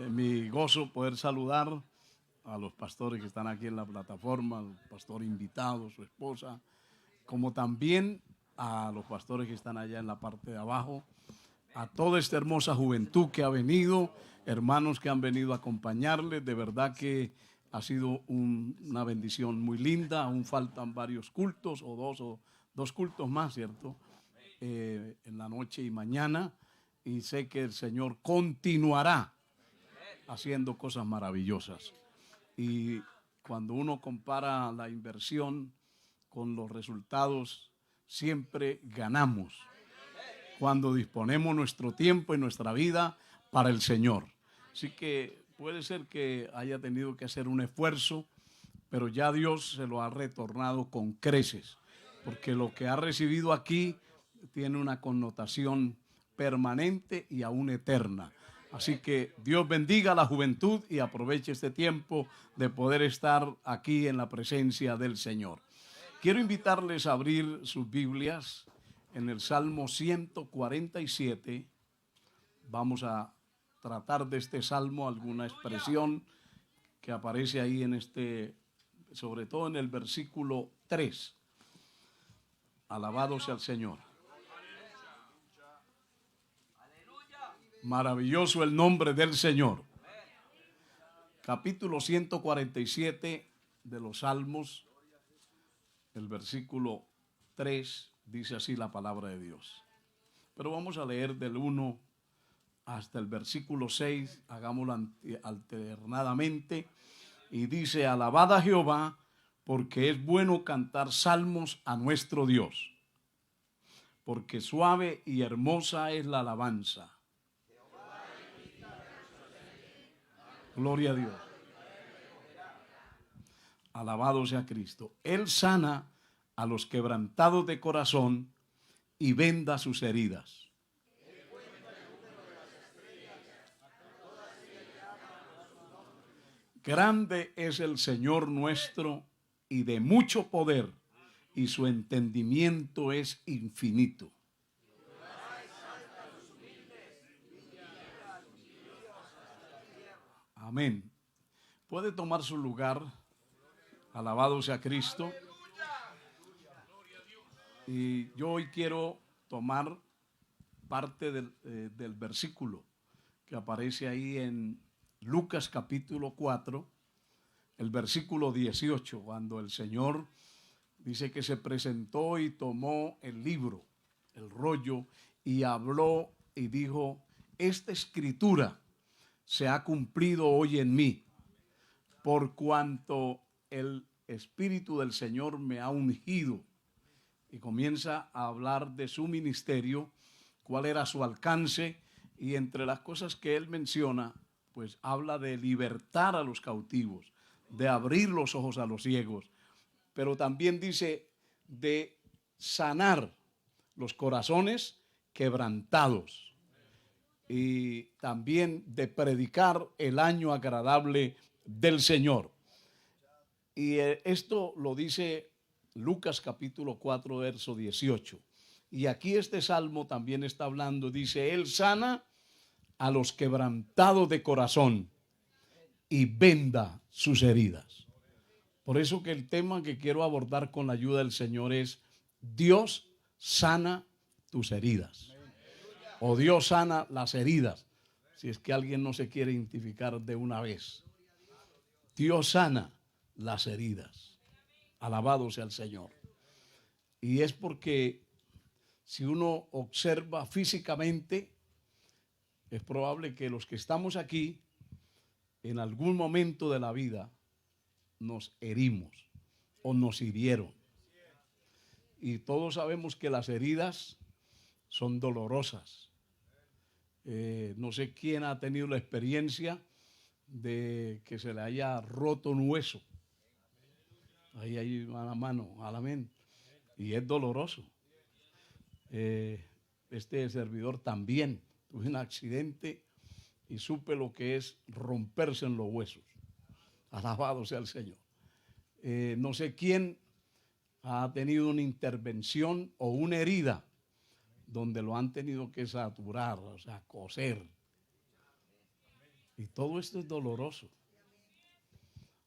mi gozo poder saludar a los pastores que están aquí en la plataforma, al pastor invitado, su esposa, como también a los pastores que están allá en la parte de abajo, a toda esta hermosa juventud que ha venido, hermanos que han venido a acompañarles. De verdad que ha sido una bendición muy linda. Aún faltan varios cultos o dos cultos más, ¿cierto? En la noche y mañana, y sé que el Señor continuará haciendo cosas maravillosas. Y cuando uno compara la inversión con los resultados, siempre ganamos cuando disponemos nuestro tiempo y nuestra vida para el Señor. Así que puede ser que haya tenido que hacer un esfuerzo, pero ya Dios se lo ha retornado con creces, porque lo que ha recibido aquí tiene una connotación permanente y aún eterna. Así que Dios bendiga a la juventud y aproveche este tiempo de poder estar aquí en la presencia del Señor. Quiero invitarles a abrir sus Biblias en el Salmo 147. Vamos a tratar de este salmo alguna expresión que aparece ahí en sobre todo en el versículo 3. Alabado sea el Señor. Maravilloso el nombre del Señor. Capítulo 147 de los Salmos, el versículo 3, dice así la palabra de Dios. Pero vamos a leer del 1 hasta el versículo 6, hagámoslo alternadamente, y dice: alabad a Jehová, porque es bueno cantar salmos a nuestro Dios, porque suave y hermosa es la alabanza. Gloria a Dios. Alabado sea Cristo. Él sana a los quebrantados de corazón y venda sus heridas. Grande es el Señor nuestro y de mucho poder, y su entendimiento es infinito. Amén. Puede tomar su lugar. Alabado sea Cristo. Y yo hoy quiero tomar parte del versículo que aparece ahí en Lucas capítulo 4, el versículo 18, cuando el Señor dice que se presentó y tomó el libro, el rollo, y habló y dijo: esta escritura se ha cumplido hoy en mí, por cuanto el Espíritu del Señor me ha ungido. Y comienza a hablar de su ministerio, cuál era su alcance, y entre las cosas que él menciona, pues habla de libertar a los cautivos, de abrir los ojos a los ciegos, pero también dice de sanar los corazones quebrantados, y también de predicar el año agradable del Señor. Y esto lo dice Lucas capítulo 4, verso 18. Y aquí este salmo también está hablando, dice: él sana a los quebrantados de corazón y venda sus heridas. Por eso que el tema que quiero abordar con la ayuda del Señor es: Dios sana tus heridas. O Dios sana las heridas, si es que alguien no se quiere identificar de una vez. Dios sana las heridas. Alabado sea el Señor. Y es porque si uno observa físicamente, es probable que los que estamos aquí, en algún momento de la vida, nos herimos o nos hirieron. Y todos sabemos que las heridas son dolorosas. No sé quién ha tenido la experiencia de que se le haya roto un hueso. Ahí hay una mano, amén. Y es doloroso. Este servidor también tuve un accidente y supe lo que es romperse en los huesos. Alabado sea el Señor. No sé quién ha tenido una intervención o una herida donde lo han tenido que saturar, o sea, coser. Y todo esto es doloroso.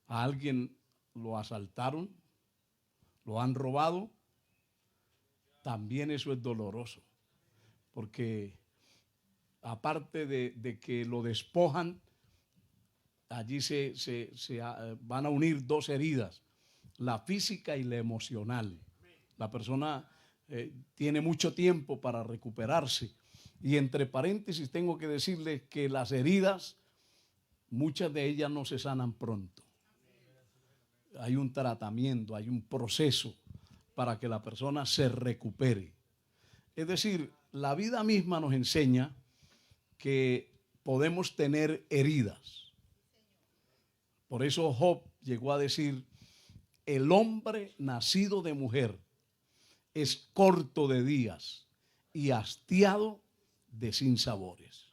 A alguien lo asaltaron, lo han robado, también eso es doloroso. Porque aparte de que lo despojan, allí se van a unir dos heridas, la física y la emocional. La persona tiene mucho tiempo para recuperarse. Y entre paréntesis tengo que decirles que las heridas, muchas de ellas no se sanan pronto. Hay un tratamiento, hay un proceso para que la persona se recupere. Es decir, la vida misma nos enseña que podemos tener heridas. Por eso Job llegó a decir, el hombre nacido de mujer es corto de días y hastiado de sinsabores.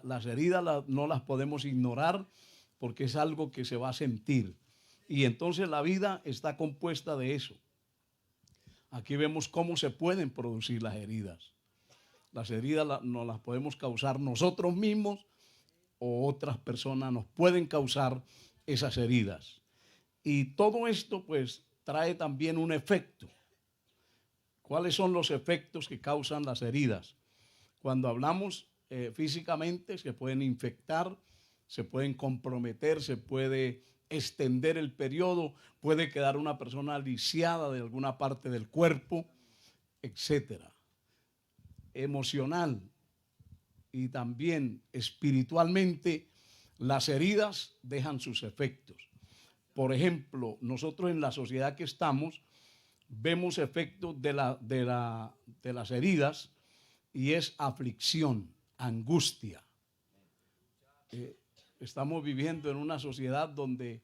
Las heridas no las podemos ignorar porque es algo que se va a sentir. Y entonces la vida está compuesta de eso. Aquí vemos cómo se pueden producir las heridas. Las heridas no las podemos causar nosotros mismos o otras personas nos pueden causar esas heridas. Y todo esto pues trae también un efecto. ¿Cuáles son los efectos que causan las heridas? Cuando hablamos físicamente, se pueden infectar, se pueden comprometer, se puede extender el periodo, puede quedar una persona lisiada de alguna parte del cuerpo, etcétera. Emocional y también espiritualmente, las heridas dejan sus efectos. Por ejemplo, nosotros en la sociedad que estamos, vemos efectos de las heridas y es aflicción, angustia. Estamos viviendo en una sociedad donde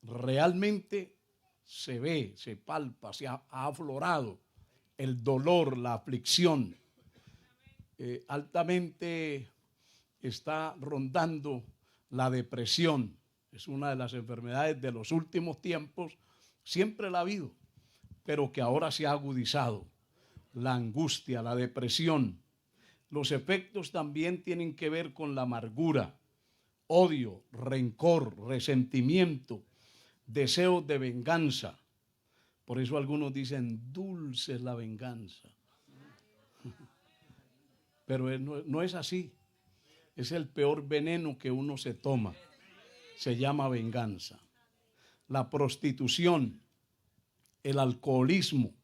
realmente se ve, se palpa, se ha aflorado el dolor, la aflicción. Altamente está rondando la depresión. Es una de las enfermedades de los últimos tiempos, siempre la ha habido, pero que ahora se ha agudizado. La angustia, la depresión. Los efectos también tienen que ver con la amargura, odio, rencor, resentimiento, deseos de venganza. Por eso algunos dicen, dulce es la venganza. Pero no es así. Es el peor veneno que uno se toma. Se llama venganza. La prostitución, el alcoholismo,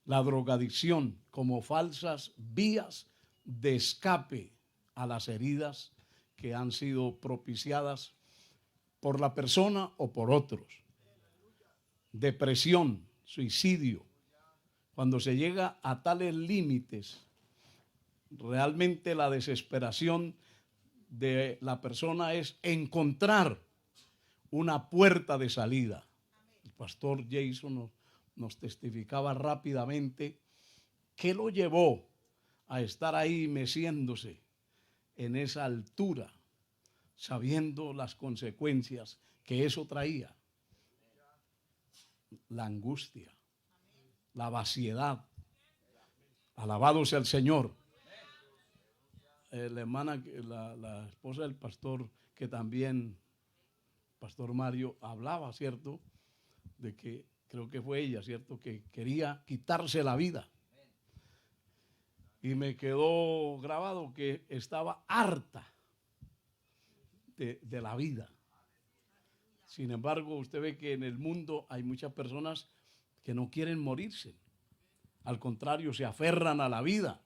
la drogadicción como falsas vías de escape a las heridas que han sido propiciadas por la persona o por otros. Depresión, suicidio. Cuando se llega a tales límites, realmente la desesperación de la persona es encontrar una puerta de salida. El pastor Jason nos testificaba rápidamente qué lo llevó a estar ahí meciéndose en esa altura, sabiendo las consecuencias que eso traía. La angustia, la vaciedad. Alabado sea el Señor. La hermana, la esposa del pastor, que también, Pastor Mario, hablaba, ¿cierto? De que, creo que fue ella, ¿cierto? Que quería quitarse la vida. Y me quedó grabado que estaba harta de la vida. Sin embargo, usted ve que en el mundo hay muchas personas que no quieren morirse. Al contrario, se aferran a la vida.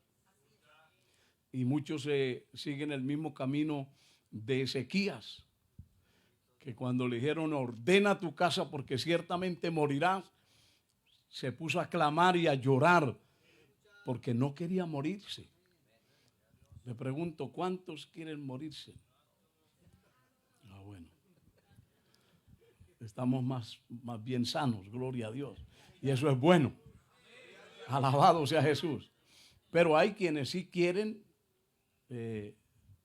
Y muchos siguen el mismo camino de Ezequías, que cuando le dijeron ordena tu casa porque ciertamente morirás, se puso a clamar y a llorar porque no quería morirse. Le pregunto, ¿cuántos quieren morirse? Bueno, estamos más bien sanos, gloria a Dios. Y eso es bueno. Alabado sea Jesús. Pero hay quienes sí quieren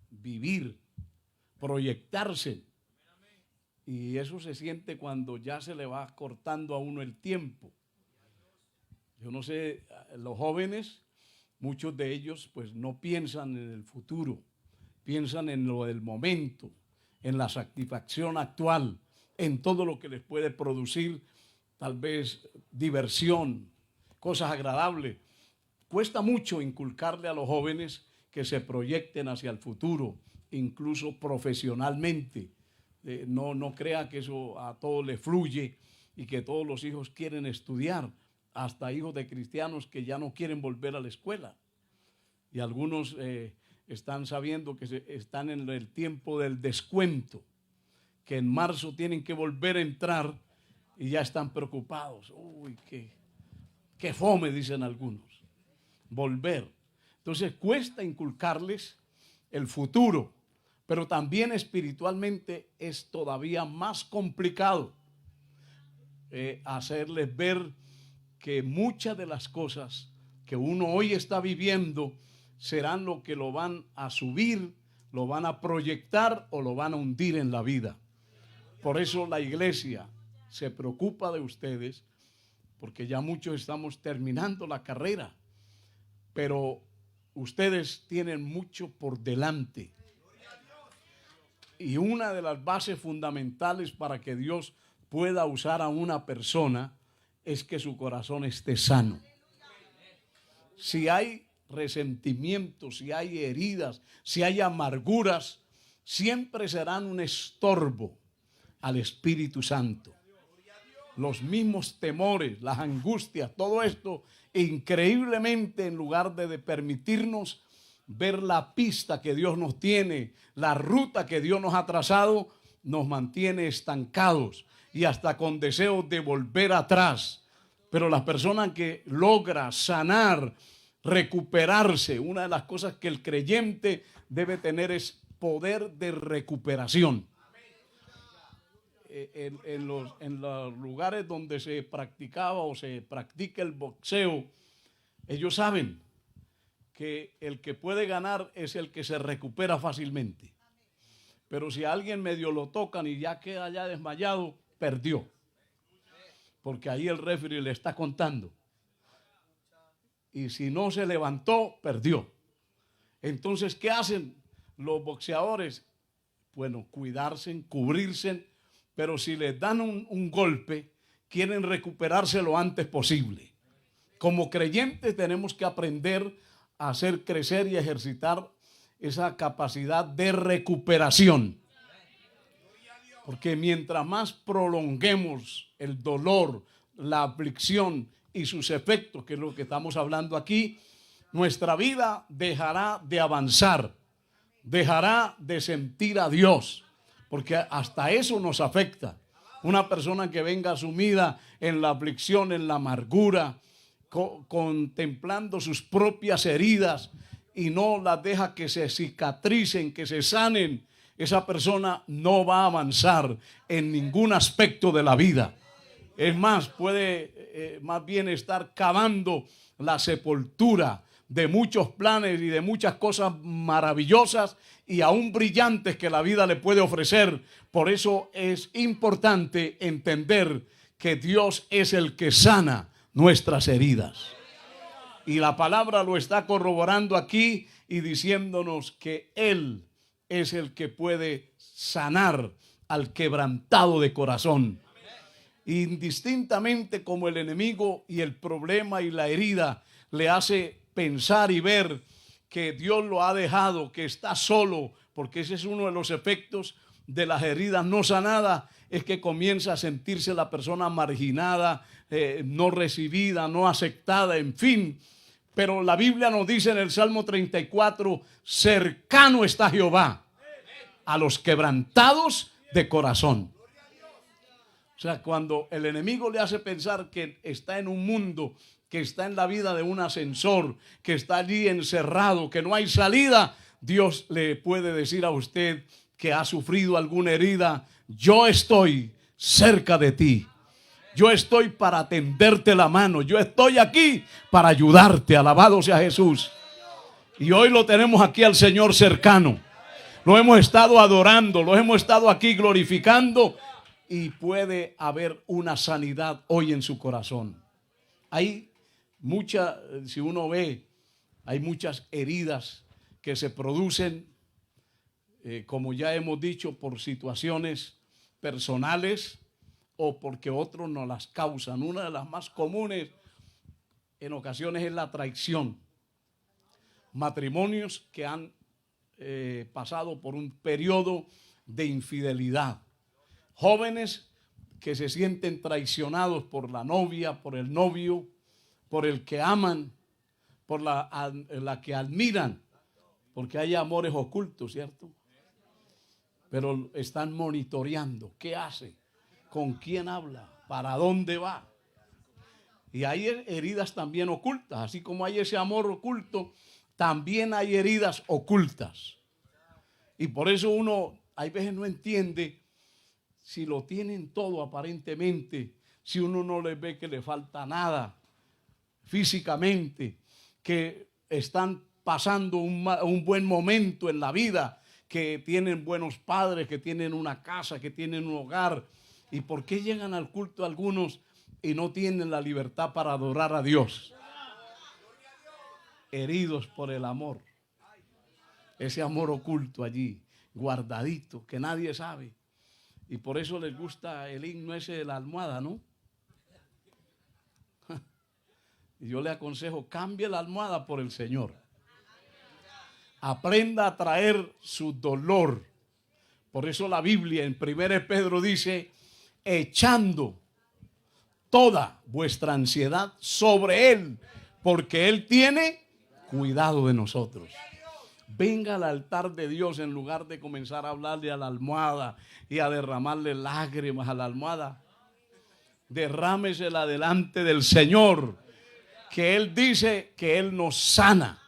vivir, proyectarse. Y eso se siente cuando ya se le va cortando a uno el tiempo. Yo no sé, los jóvenes, muchos de ellos pues no piensan en el futuro, piensan en lo del momento, en la satisfacción actual, en todo lo que les puede producir tal vez diversión, cosas agradables. Cuesta mucho inculcarle a los jóvenes que se proyecten hacia el futuro, incluso profesionalmente. No crea que eso a todos les fluye y que todos los hijos quieren estudiar, hasta hijos de cristianos que ya no quieren volver a la escuela. Y algunos están sabiendo que están en el tiempo del descuento, que en marzo tienen que volver a entrar y ya están preocupados. Uy, qué fome, dicen algunos. Volver. Entonces cuesta inculcarles el futuro, pero también espiritualmente es todavía más complicado hacerles ver que muchas de las cosas que uno hoy está viviendo serán lo que lo van a subir, lo van a proyectar o lo van a hundir en la vida. Por eso la iglesia se preocupa de ustedes, porque ya muchos estamos terminando la carrera, pero ustedes tienen mucho por delante. Y una de las bases fundamentales para que Dios pueda usar a una persona es que su corazón esté sano. Si hay resentimientos, si hay heridas, si hay amarguras, siempre serán un estorbo al Espíritu Santo. Los mismos temores, las angustias, todo esto, increíblemente, en lugar de permitirnos ver la pista que Dios nos tiene, la ruta que Dios nos ha trazado, nos mantiene estancados y hasta con deseos de volver atrás. Pero la persona que logra sanar, recuperarse, una de las cosas que el creyente debe tener es poder de recuperación. En los lugares donde se practicaba o se practica el boxeo, ellos saben que el que puede ganar es el que se recupera fácilmente. Pero si a alguien medio lo tocan y ya queda ya desmayado, perdió. Porque ahí el referee le está contando. Y si no se levantó, perdió. Entonces, ¿qué hacen los boxeadores? Bueno, cuidarse, cubrirse, pero si les dan un golpe, quieren recuperarse lo antes posible. Como creyentes tenemos que aprender a hacer crecer y ejercitar esa capacidad de recuperación. Porque mientras más prolonguemos el dolor, la aflicción y sus efectos, que es lo que estamos hablando aquí, nuestra vida dejará de avanzar, dejará de sentir a Dios, porque hasta eso nos afecta. Una persona que venga sumida en la aflicción, en la amargura, contemplando sus propias heridas y no las deja que se cicatricen, que se sanen, esa persona no va a avanzar en ningún aspecto de la vida. Es más, puede más bien estar cavando la sepultura de muchos planes y de muchas cosas maravillosas y aún brillantes que la vida le puede ofrecer. Por eso es importante entender que Dios es el que sana nuestras heridas. Y la palabra lo está corroborando aquí y diciéndonos que Él es el que puede sanar al quebrantado de corazón. Indistintamente como el enemigo y el problema y la herida le hace pensar y ver que Dios lo ha dejado, que está solo, porque ese es uno de los efectos de las heridas no sanadas, es que comienza a sentirse la persona marginada, no recibida, no aceptada, en fin. Pero la Biblia nos dice en el Salmo 34, cercano está Jehová a los quebrantados de corazón. O sea, cuando el enemigo le hace pensar que está en un mundo, que está en la vida de un ascensor, que está allí encerrado, que no hay salida, Dios le puede decir a usted que ha sufrido alguna herida: yo estoy cerca de ti. Yo estoy para tenderte la mano. Yo estoy aquí para ayudarte. Alabado sea Jesús. Y hoy lo tenemos aquí al Señor cercano. Lo hemos estado adorando, lo hemos estado aquí glorificando. Y puede haber una sanidad hoy en su corazón. Hay si uno ve, hay muchas heridas que se producen como ya hemos dicho, por situaciones personales o porque otros nos las causan. Una de las más comunes en ocasiones es la traición. Matrimonios que han pasado por un periodo de infidelidad. Jóvenes que se sienten traicionados por la novia, por el novio, por el que aman, por la que admiran, porque hay amores ocultos, ¿cierto? Pero están monitoreando qué hace, con quién habla, para dónde va. Y hay heridas también ocultas, así como hay ese amor oculto, también hay heridas ocultas. Y por eso uno hay veces no entiende si lo tienen todo aparentemente, si uno no les ve que le falta nada físicamente, que están pasando un buen momento en la vida, que tienen buenos padres, que tienen una casa, que tienen un hogar. ¿Y por qué llegan al culto algunos y no tienen la libertad para adorar a Dios? Heridos por el amor. Ese amor oculto allí, guardadito, que nadie sabe. Y por eso les gusta el himno ese de la almohada, ¿no? Y yo le aconsejo, cambie la almohada por el Señor. Aprenda a traer su dolor. Por eso la Biblia en 1 Pedro dice, echando toda vuestra ansiedad sobre Él, porque Él tiene cuidado de nosotros. Venga al altar de Dios en lugar de comenzar a hablarle a la almohada y a derramarle lágrimas a la almohada. Derrámesela delante del Señor, que Él dice que Él nos sana,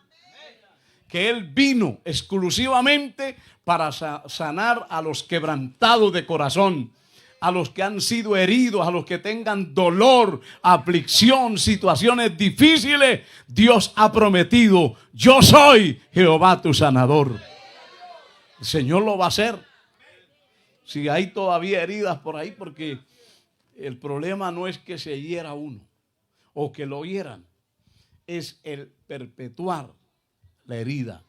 que Él vino exclusivamente para sanar a los quebrantados de corazón, a los que han sido heridos, a los que tengan dolor, aflicción, situaciones difíciles. Dios ha prometido, yo soy Jehová tu sanador. El Señor lo va a hacer. Si hay todavía heridas por ahí, porque el problema no es que se hiera uno o que lo hieran, es el perpetuar la herida.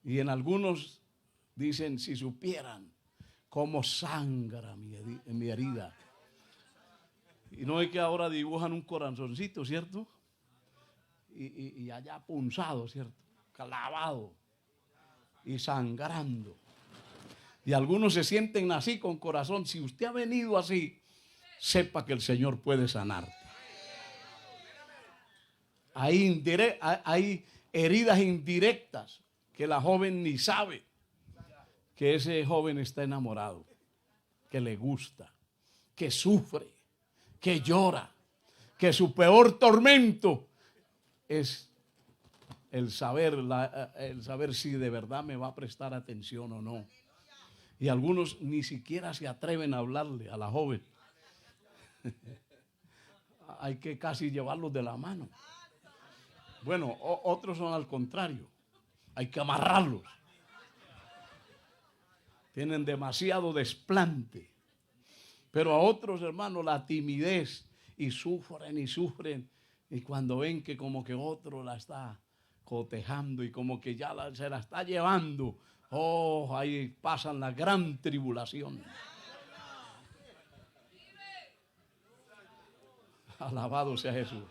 Y en algunos dicen, si supieran cómo sangra mi herida. Y no es que ahora dibujan un corazoncito, ¿cierto? Y allá punzado, ¿cierto? Clavado y sangrando. Y algunos se sienten así con corazón. Si usted ha venido así, sepa que el Señor puede sanarte. Hay heridas indirectas que la joven ni sabe que ese joven está enamorado, que le gusta, que sufre, que llora, que su peor tormento es el saber si de verdad me va a prestar atención o no. Y algunos ni siquiera se atreven a hablarle a la joven. Hay que casi llevarlos de la mano. Bueno, otros son al contrario. Hay que amarrarlos. Tienen demasiado desplante. Pero a otros, hermanos, la timidez, y sufren y sufren. Y cuando ven que como que otro la está cotejando y como que ya se la está llevando, oh, ahí pasan la gran tribulación. Alabado sea Jesús.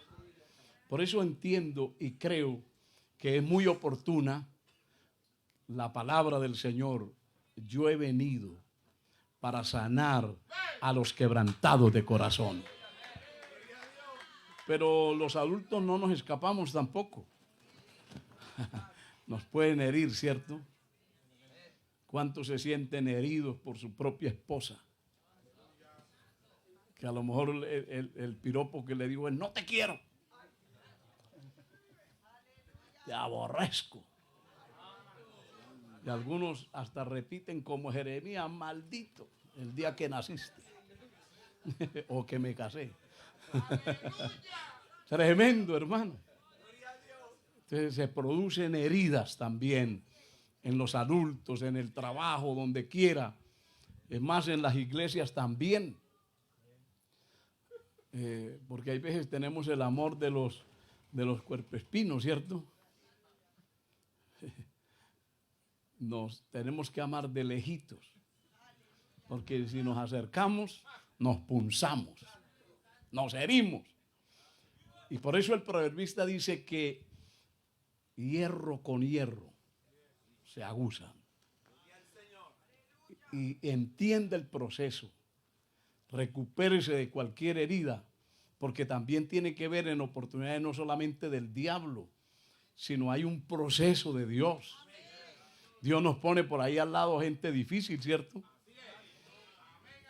Por eso entiendo y creo que es muy oportuna la palabra del Señor. Yo he venido para sanar a los quebrantados de corazón. Pero los adultos no nos escapamos tampoco. Nos pueden herir, ¿cierto? ¿Cuántos se sienten heridos por su propia esposa? Que a lo mejor el piropo que le digo es, no te quiero. Te aborrezco. Y algunos hasta repiten como Jeremías, maldito el día que naciste o que me casé. Tremendo, hermano. Entonces se producen heridas también en los adultos, en el trabajo, donde quiera. Es más, en las iglesias también. Porque hay veces tenemos el amor de los cuerpoespinos, ¿cierto? nos tenemos que amar de lejitos, porque si nos acercamos, nos punzamos, nos herimos. Y por eso el proverbista dice que hierro con hierro se aguzan. Y entiende el proceso. Recupérese de cualquier herida, porque también tiene que ver en oportunidades no solamente del diablo, sino hay un proceso de Dios. Dios nos pone por ahí al lado gente difícil, ¿cierto?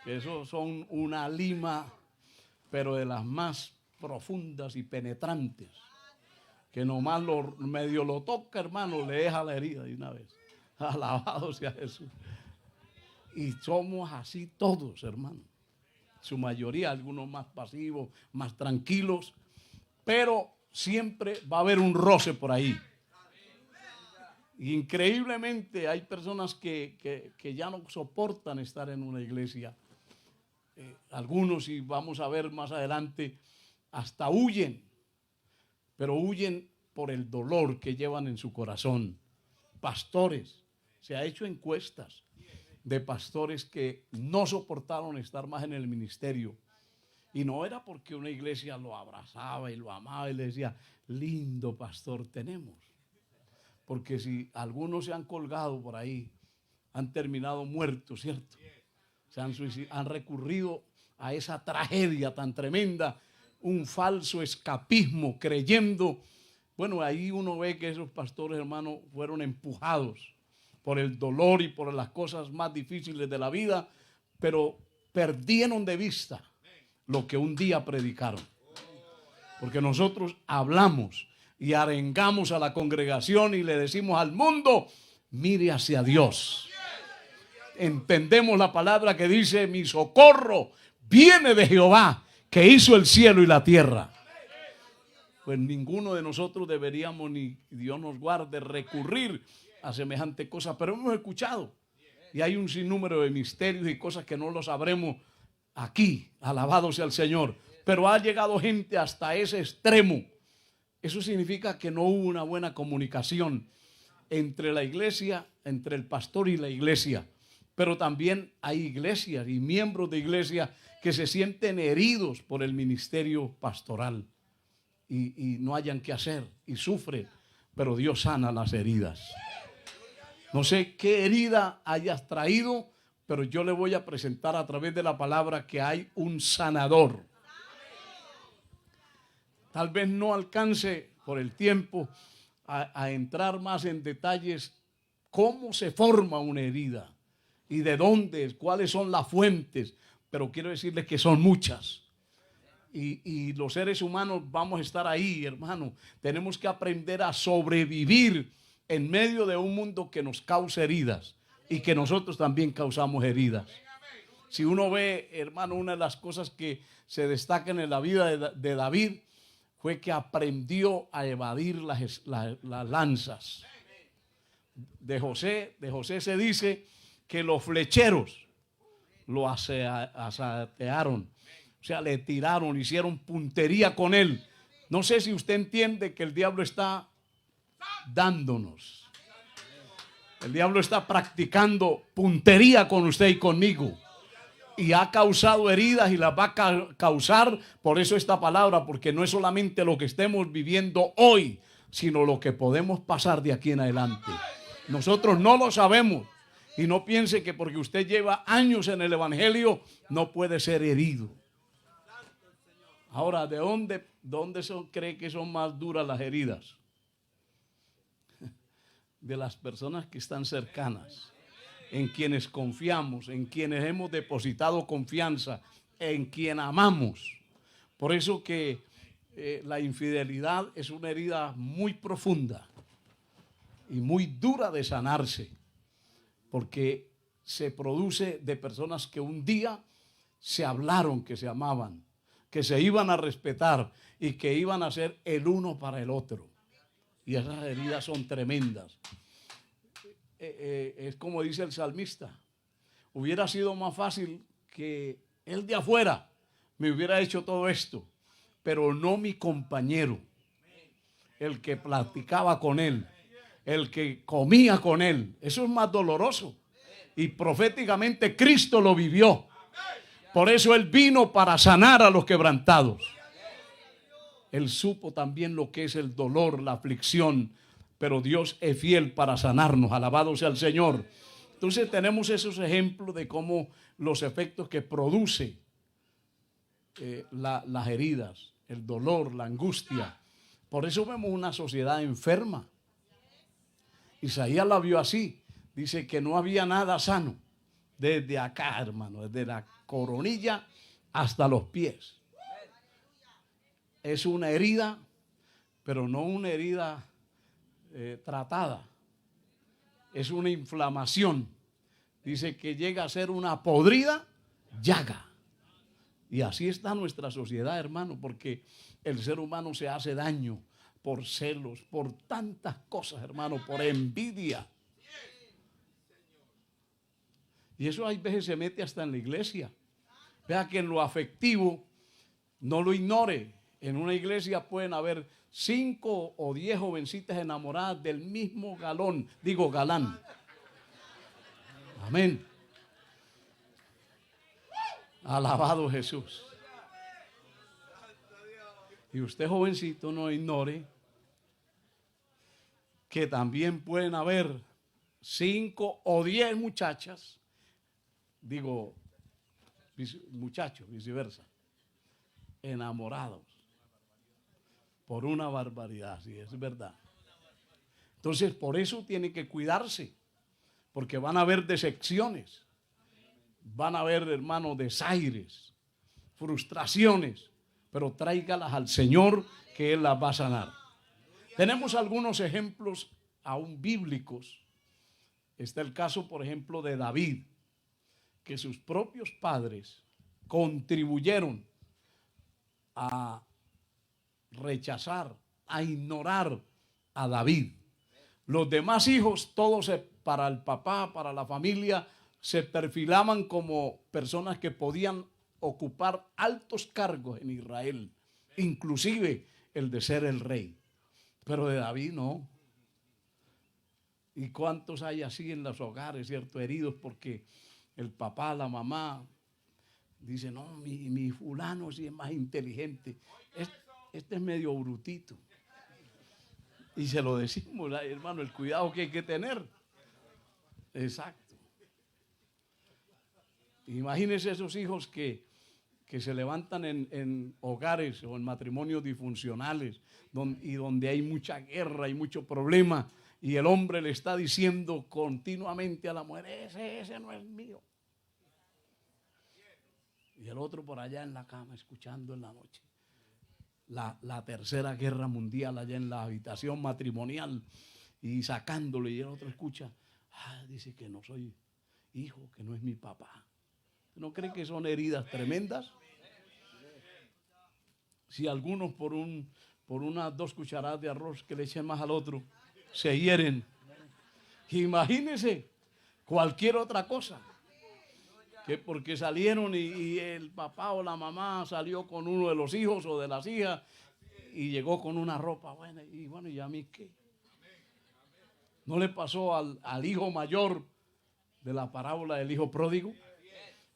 Que esos son una lima, pero de las más profundas y penetrantes, que nomás medio lo toca, hermano, le deja la herida de una vez. Alabado sea Jesús. Y somos así todos, hermano. Su mayoría, algunos más pasivos, más tranquilos, pero siempre va a haber un roce por ahí. Increíblemente hay personas que ya no soportan estar en una iglesia. Algunos, y vamos a ver más adelante, hasta huyen, pero huyen por el dolor que llevan en su corazón. Pastores, se ha hecho encuestas de pastores que no soportaron estar más en el ministerio. Y no era porque una iglesia lo abrazaba y lo amaba y le decía, lindo pastor tenemos. Porque si algunos se han colgado por ahí, han terminado muertos, ¿cierto? Se han suicidado, han recurrido a esa tragedia tan tremenda, un falso escapismo, creyendo. Bueno, ahí uno ve que esos pastores, hermanos, fueron empujados por el dolor y por las cosas más difíciles de la vida, pero perdieron de vista lo que un día predicaron. Porque nosotros hablamos y arengamos a la congregación y le decimos al mundo, mire hacia Dios. Entendemos la palabra que dice, mi socorro viene de Jehová, que hizo el cielo y la tierra. Pues ninguno de nosotros deberíamos, ni Dios nos guarde, recurrir a semejante cosa, pero hemos escuchado. Y hay un sinnúmero de misterios y cosas que no lo sabremos aquí, alabado sea el Señor. Pero ha llegado gente hasta ese extremo. Eso significa que no hubo una buena comunicación entre la iglesia, entre el pastor y la iglesia. Pero también hay iglesias y miembros de iglesia que se sienten heridos por el ministerio pastoral y no hayan qué hacer y sufren, pero Dios sana las heridas. No sé qué herida hayas traído, pero yo le voy a presentar a través de la palabra que hay un sanador. Tal vez no alcance por el tiempo a entrar más en detalles cómo se forma una herida y de dónde, cuáles son las fuentes, pero quiero decirles que son muchas. Y los seres humanos vamos a estar ahí, hermano. Tenemos que aprender a sobrevivir en medio de un mundo que nos causa heridas y que nosotros también causamos heridas. Si uno ve, hermano, una de las cosas que se destacan en la vida de David fue que aprendió a evadir las lanzas. De José se dice que los flecheros lo asaetearon. O sea, le tiraron, hicieron puntería con él. No sé si usted entiende que el diablo está dándonos. El diablo está practicando puntería con usted y conmigo. Y ha causado heridas y las va a causar. Por eso esta palabra, porque no es solamente lo que estemos viviendo hoy, sino lo que podemos pasar de aquí en adelante. Nosotros no lo sabemos. Y no piense que porque usted lleva años en el evangelio, no puede ser herido. Ahora, ¿de dónde cree que son más duras las heridas? De las personas que están cercanas, en quienes confiamos, en quienes hemos depositado confianza, en quien amamos. Por eso que la infidelidad es una herida muy profunda y muy dura de sanarse, porque se produce de personas que un día se hablaron que se amaban, que se iban a respetar y que iban a ser el uno para el otro. Y esas heridas son tremendas. Es como dice el salmista, hubiera sido más fácil que él de afuera me hubiera hecho todo esto, pero no mi compañero, el que platicaba con él, el que comía con él. Eso es más doloroso. Y proféticamente Cristo lo vivió. Por eso Él vino para sanar a los quebrantados. Él supo también lo que es el dolor, la aflicción, pero Dios es fiel para sanarnos. Alabado sea el Señor. Entonces tenemos esos ejemplos de cómo los efectos que produce las heridas, el dolor, la angustia. Por eso vemos una sociedad enferma. Isaías la vio así. Dice que no había nada sano. Desde acá, hermano, desde la coronilla hasta los pies. Es una herida, pero no una herida tratada. Es una inflamación. Dice que llega a ser una podrida llaga. Y así está nuestra sociedad, hermano, porque el ser humano se hace daño por celos, por tantas cosas, hermano, por envidia. Y eso hay veces se mete hasta en la iglesia. Vea que en lo afectivo no lo ignore. En una iglesia pueden haber 5 o 10 jovencitas enamoradas del mismo galán. Amén. Alabado Jesús. Y usted, jovencito, no ignore que también pueden haber 5 o 10 muchachas, muchachos, viceversa, enamorados por una barbaridad, sí, es verdad. Entonces, por eso tiene que cuidarse, porque van a haber decepciones, van a haber, hermanos, desaires, frustraciones, pero tráigalas al Señor, que Él las va a sanar. Tenemos algunos ejemplos aún bíblicos. Está el caso, por ejemplo, de David, que sus propios padres contribuyeron a rechazar, a ignorar a David. Los demás hijos, todos para el papá, para la familia, se perfilaban como personas que podían ocupar altos cargos en Israel, inclusive el de ser el rey. Pero de David no. ¿Y cuántos hay así en los hogares, cierto? Heridos porque el papá, la mamá, dice, no, mi fulano sí es más inteligente. Este es medio brutito. Y se lo decimos, hermano, el cuidado que hay que tener. Exacto. Imagínense esos hijos que se levantan en hogares o en matrimonios disfuncionales y donde hay mucha guerra y mucho problema, y el hombre le está diciendo continuamente a la mujer, ese no es mío. Y el otro por allá en la cama escuchando en la noche la tercera guerra mundial allá en la habitación matrimonial y sacándole, y el otro escucha, dice que no soy hijo, que no es mi papá. ¿No cree que son heridas tremendas? Si algunos por unas 2 cucharadas de arroz que le echen más al otro se hieren, imagínense cualquier otra cosa, que porque salieron y el papá o la mamá salió con uno de los hijos o de las hijas y llegó con una ropa buena, y bueno, ¿y a mí qué? ¿No le pasó al hijo mayor de la parábola del hijo pródigo?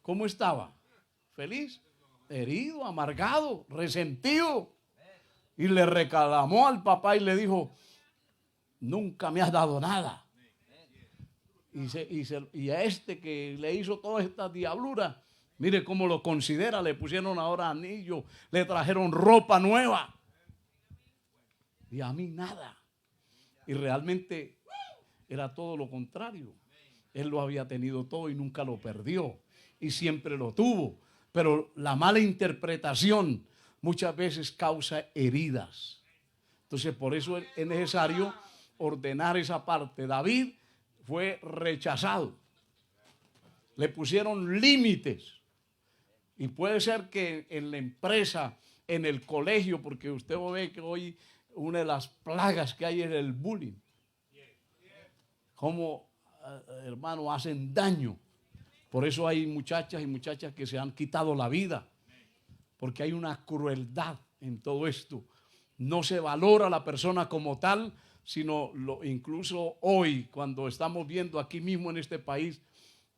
¿Cómo estaba? Feliz, herido, amargado, resentido. Y le reclamó al papá y le dijo, nunca me has dado nada. Y a este que le hizo todas estas diabluras, mire cómo lo considera, le pusieron ahora anillo, le trajeron ropa nueva. Y a mí nada. Y realmente era todo lo contrario. Él lo había tenido todo y nunca lo perdió. Y siempre lo tuvo. Pero la mala interpretación muchas veces causa heridas. Entonces, por eso es necesario ordenar esa parte. David fue rechazado. Le pusieron límites. Y puede ser que en la empresa, en el colegio, porque usted ve que hoy una de las plagas que hay es el bullying. Cómo, hermano, hacen daño. Por eso hay muchachas y muchachas que se han quitado la vida, porque hay una crueldad en todo esto. No se valora a la persona como tal, sino incluso hoy, cuando estamos viendo aquí mismo en este país,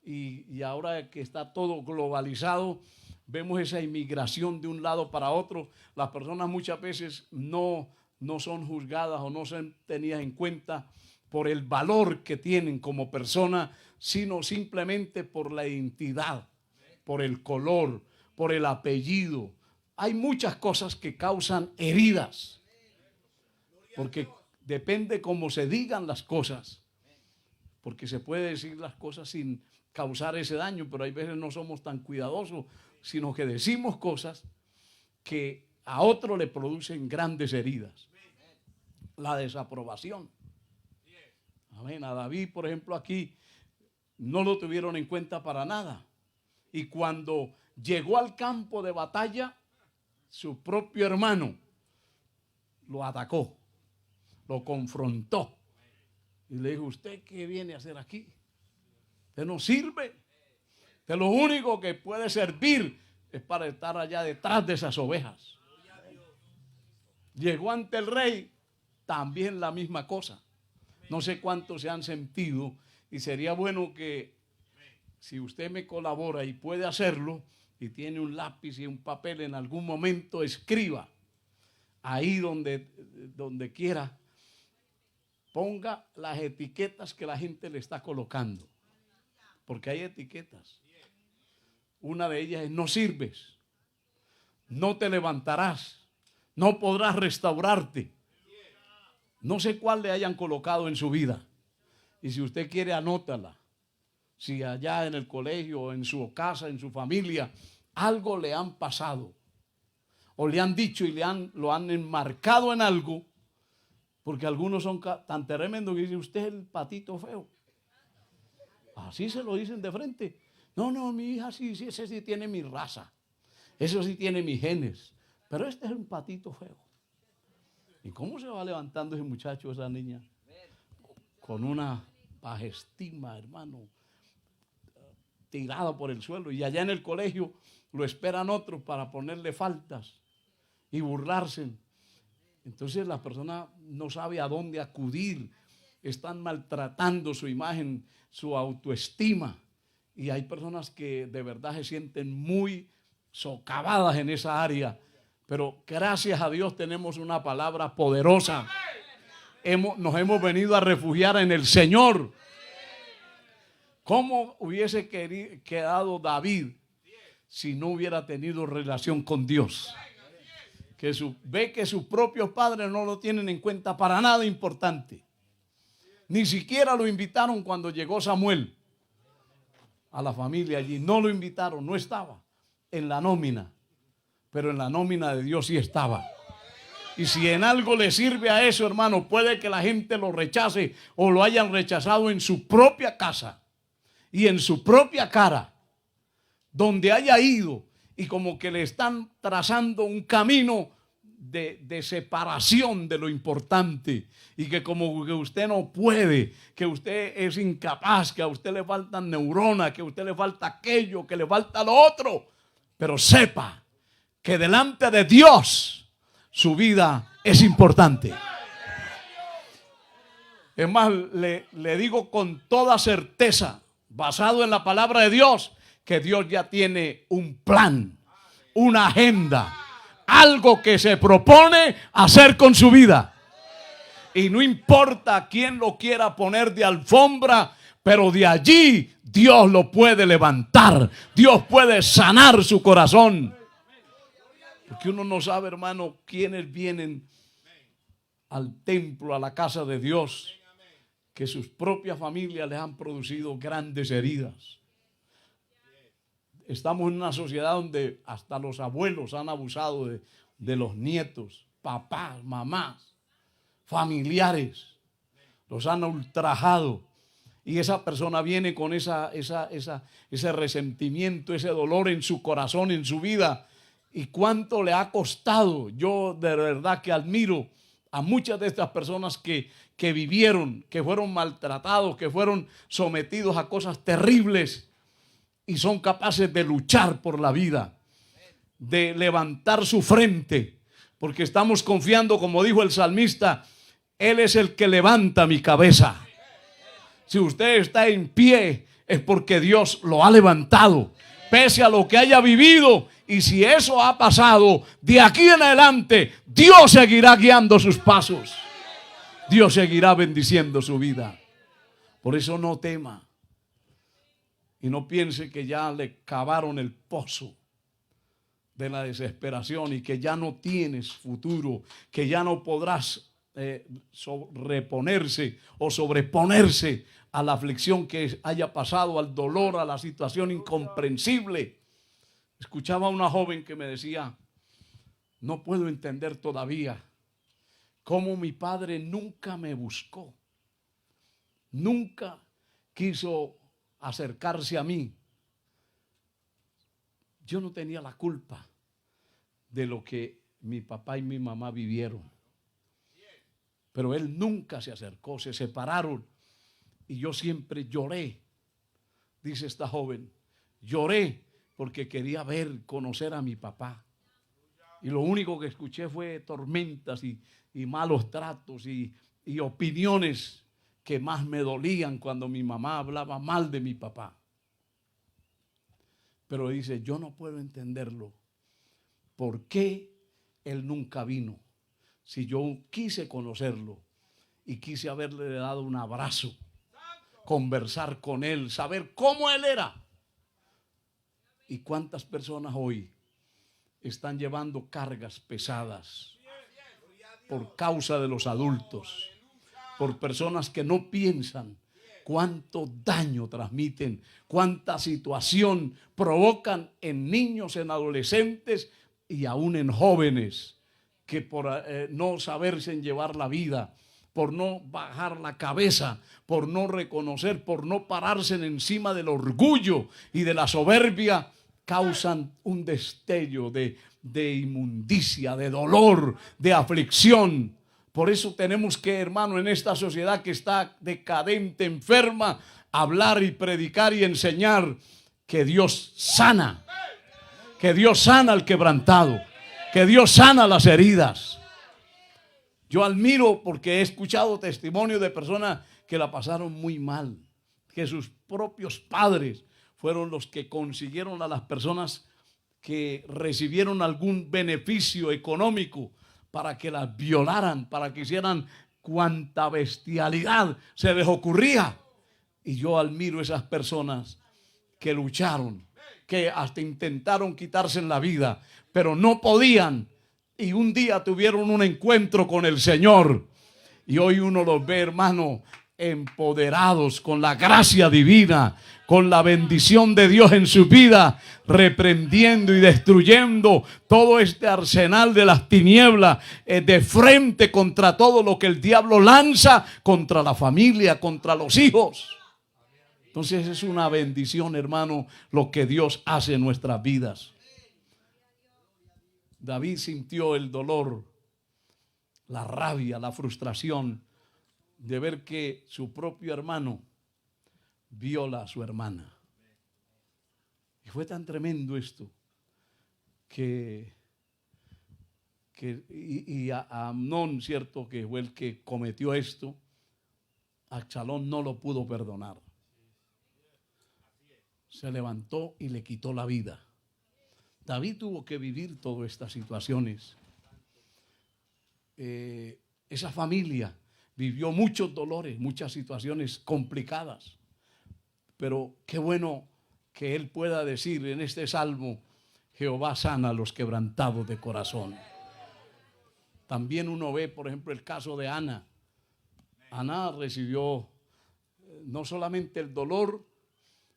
y ahora que está todo globalizado, vemos esa inmigración de un lado para otro. Las personas muchas veces no son juzgadas o no son tenidas en cuenta por el valor que tienen como persona, sino simplemente por la identidad, por el color, por el apellido. Hay muchas cosas que causan heridas, porque depende cómo se digan las cosas, porque se puede decir las cosas sin causar ese daño, pero hay veces no somos tan cuidadosos, sino que decimos cosas que a otro le producen grandes heridas. La desaprobación. Amén. A David, por ejemplo, aquí no lo tuvieron en cuenta para nada. Y cuando llegó al campo de batalla, su propio hermano lo atacó, lo confrontó y le dijo: ¿usted qué viene a hacer aquí? Usted no sirve. Usted lo único que puede servir es para estar allá detrás de esas ovejas. Llegó ante el rey, también la misma cosa. No sé cuántos se han sentido, y sería bueno que, si usted me colabora y puede hacerlo, y tiene un lápiz y un papel, en algún momento escriba ahí donde quiera, ponga las etiquetas que la gente le está colocando, porque hay etiquetas. Una de ellas es: no sirves, no te levantarás, no podrás restaurarte. No sé cuál le hayan colocado en su vida, y si usted quiere, anótala. Si allá en el colegio, en su casa, en su familia, algo le han pasado, o le han dicho y lo han enmarcado en algo, porque algunos son tan tremendos que dicen: usted es el patito feo. Así se lo dicen de frente. No, mi hija sí, ese sí tiene mi raza, eso sí tiene mis genes, pero este es un patito feo. ¿Y cómo se va levantando ese muchacho, esa niña? Con una baja estima, hermano, tirada por el suelo. Y allá en el colegio lo esperan otros para ponerle faltas y burlarse. Entonces la persona no sabe a dónde acudir. Están maltratando su imagen, su autoestima. Y hay personas que de verdad se sienten muy socavadas en esa área. Pero gracias a Dios tenemos una palabra poderosa. Nos hemos venido a refugiar en el Señor. ¿Cómo hubiese quedado David si no hubiera tenido relación con Dios? Ve que sus propios padres no lo tienen en cuenta para nada importante. Ni siquiera lo invitaron cuando llegó Samuel a la familia allí. No lo invitaron, no estaba en la nómina. Pero en la nómina de Dios sí estaba. Y si en algo le sirve a eso, hermano, puede que la gente lo rechace o lo hayan rechazado en su propia casa y en su propia cara, donde haya ido, y como que le están trazando un camino de separación de lo importante, y que como que usted no puede, que usted es incapaz, que a usted le faltan neuronas, que a usted le falta aquello, que le falta lo otro. Pero sepa que delante de Dios su vida es importante. Es más, le digo con toda certeza, basado en la palabra de Dios, que Dios ya tiene un plan, una agenda, algo que se propone hacer con su vida. Y no importa quién lo quiera poner de alfombra, pero de allí Dios lo puede levantar. Dios puede sanar su corazón. Porque uno no sabe, hermano, quiénes vienen al templo, a la casa de Dios, que sus propias familias les han producido grandes heridas. Estamos en una sociedad donde hasta los abuelos han abusado de los nietos, papás, mamás, familiares. Los han ultrajado. Y esa persona viene con ese resentimiento, ese dolor en su corazón, en su vida. ¿Y cuánto le ha costado? Yo de verdad que admiro a muchas de estas personas que vivieron, que fueron maltratados, que fueron sometidos a cosas terribles y son capaces de luchar por la vida, de levantar su frente, porque estamos confiando, como dijo el salmista, Él es el que levanta mi cabeza. Si usted está en pie, es porque Dios lo ha levantado, pese a lo que haya vivido. Y si eso ha pasado, de aquí en adelante, Dios seguirá guiando sus pasos. Dios seguirá bendiciendo su vida. Por eso no tema. Y no piense que ya le cavaron el pozo de la desesperación y que ya no tienes futuro, que ya no podrás reponerse o sobreponerse a la aflicción que haya pasado, al dolor, a la situación incomprensible. Escuchaba a una joven que me decía: no puedo entender todavía cómo mi padre nunca me buscó, nunca quiso acercarse a mí. Yo no tenía la culpa de lo que mi papá y mi mamá vivieron, pero él nunca se acercó. Se separaron y yo siempre lloré. Dice esta joven: lloré porque quería ver, conocer a mi papá. Y lo único que escuché fue tormentas y malos tratos y opiniones que más me dolían cuando mi mamá hablaba mal de mi papá. Pero dice: yo no puedo entenderlo. ¿Por qué él nunca vino? Si yo quise conocerlo y quise haberle dado un abrazo, conversar con él, saber cómo él era. ¿Y cuántas personas hoy están llevando cargas pesadas por causa de los adultos? Por personas que no piensan cuánto daño transmiten, cuánta situación provocan en niños, en adolescentes y aún en jóvenes, que por no saberse llevar la vida, por no bajar la cabeza, por no reconocer, por no pararse encima del orgullo y de la soberbia, causan un destello de inmundicia, de dolor, de aflicción. Por eso tenemos que, hermano, en esta sociedad que está decadente, enferma, hablar y predicar y enseñar que Dios sana, que Dios sana al quebrantado, que Dios sana las heridas. Yo admiro, porque he escuchado testimonios de personas que la pasaron muy mal, que sus propios padres fueron los que consiguieron a las personas que recibieron algún beneficio económico para que las violaran, para que hicieran cuanta bestialidad se les ocurría. Y yo admiro esas personas que lucharon, que hasta intentaron quitarse la vida, pero no podían. Y un día tuvieron un encuentro con el Señor. Y hoy uno los ve, hermano, empoderados con la gracia divina, con la bendición de Dios en su vida, reprendiendo y destruyendo todo este arsenal de las tinieblas, de frente contra todo lo que el diablo lanza contra la familia, contra los hijos. Entonces es una bendición, hermano, lo que Dios hace en nuestras vidas. David sintió el dolor, la rabia, la frustración de ver que su propio hermano viola a su hermana. Y fue tan tremendo esto que a Amnón, cierto, que fue el que cometió esto, Absalón no lo pudo perdonar. Se levantó y le quitó la vida. David tuvo que vivir todas estas situaciones. Esa familia vivió muchos dolores, muchas situaciones complicadas. Pero qué bueno que él pueda decir en este salmo: Jehová sana a los quebrantados de corazón. También uno ve, por ejemplo, el caso de Ana. Ana recibió no solamente el dolor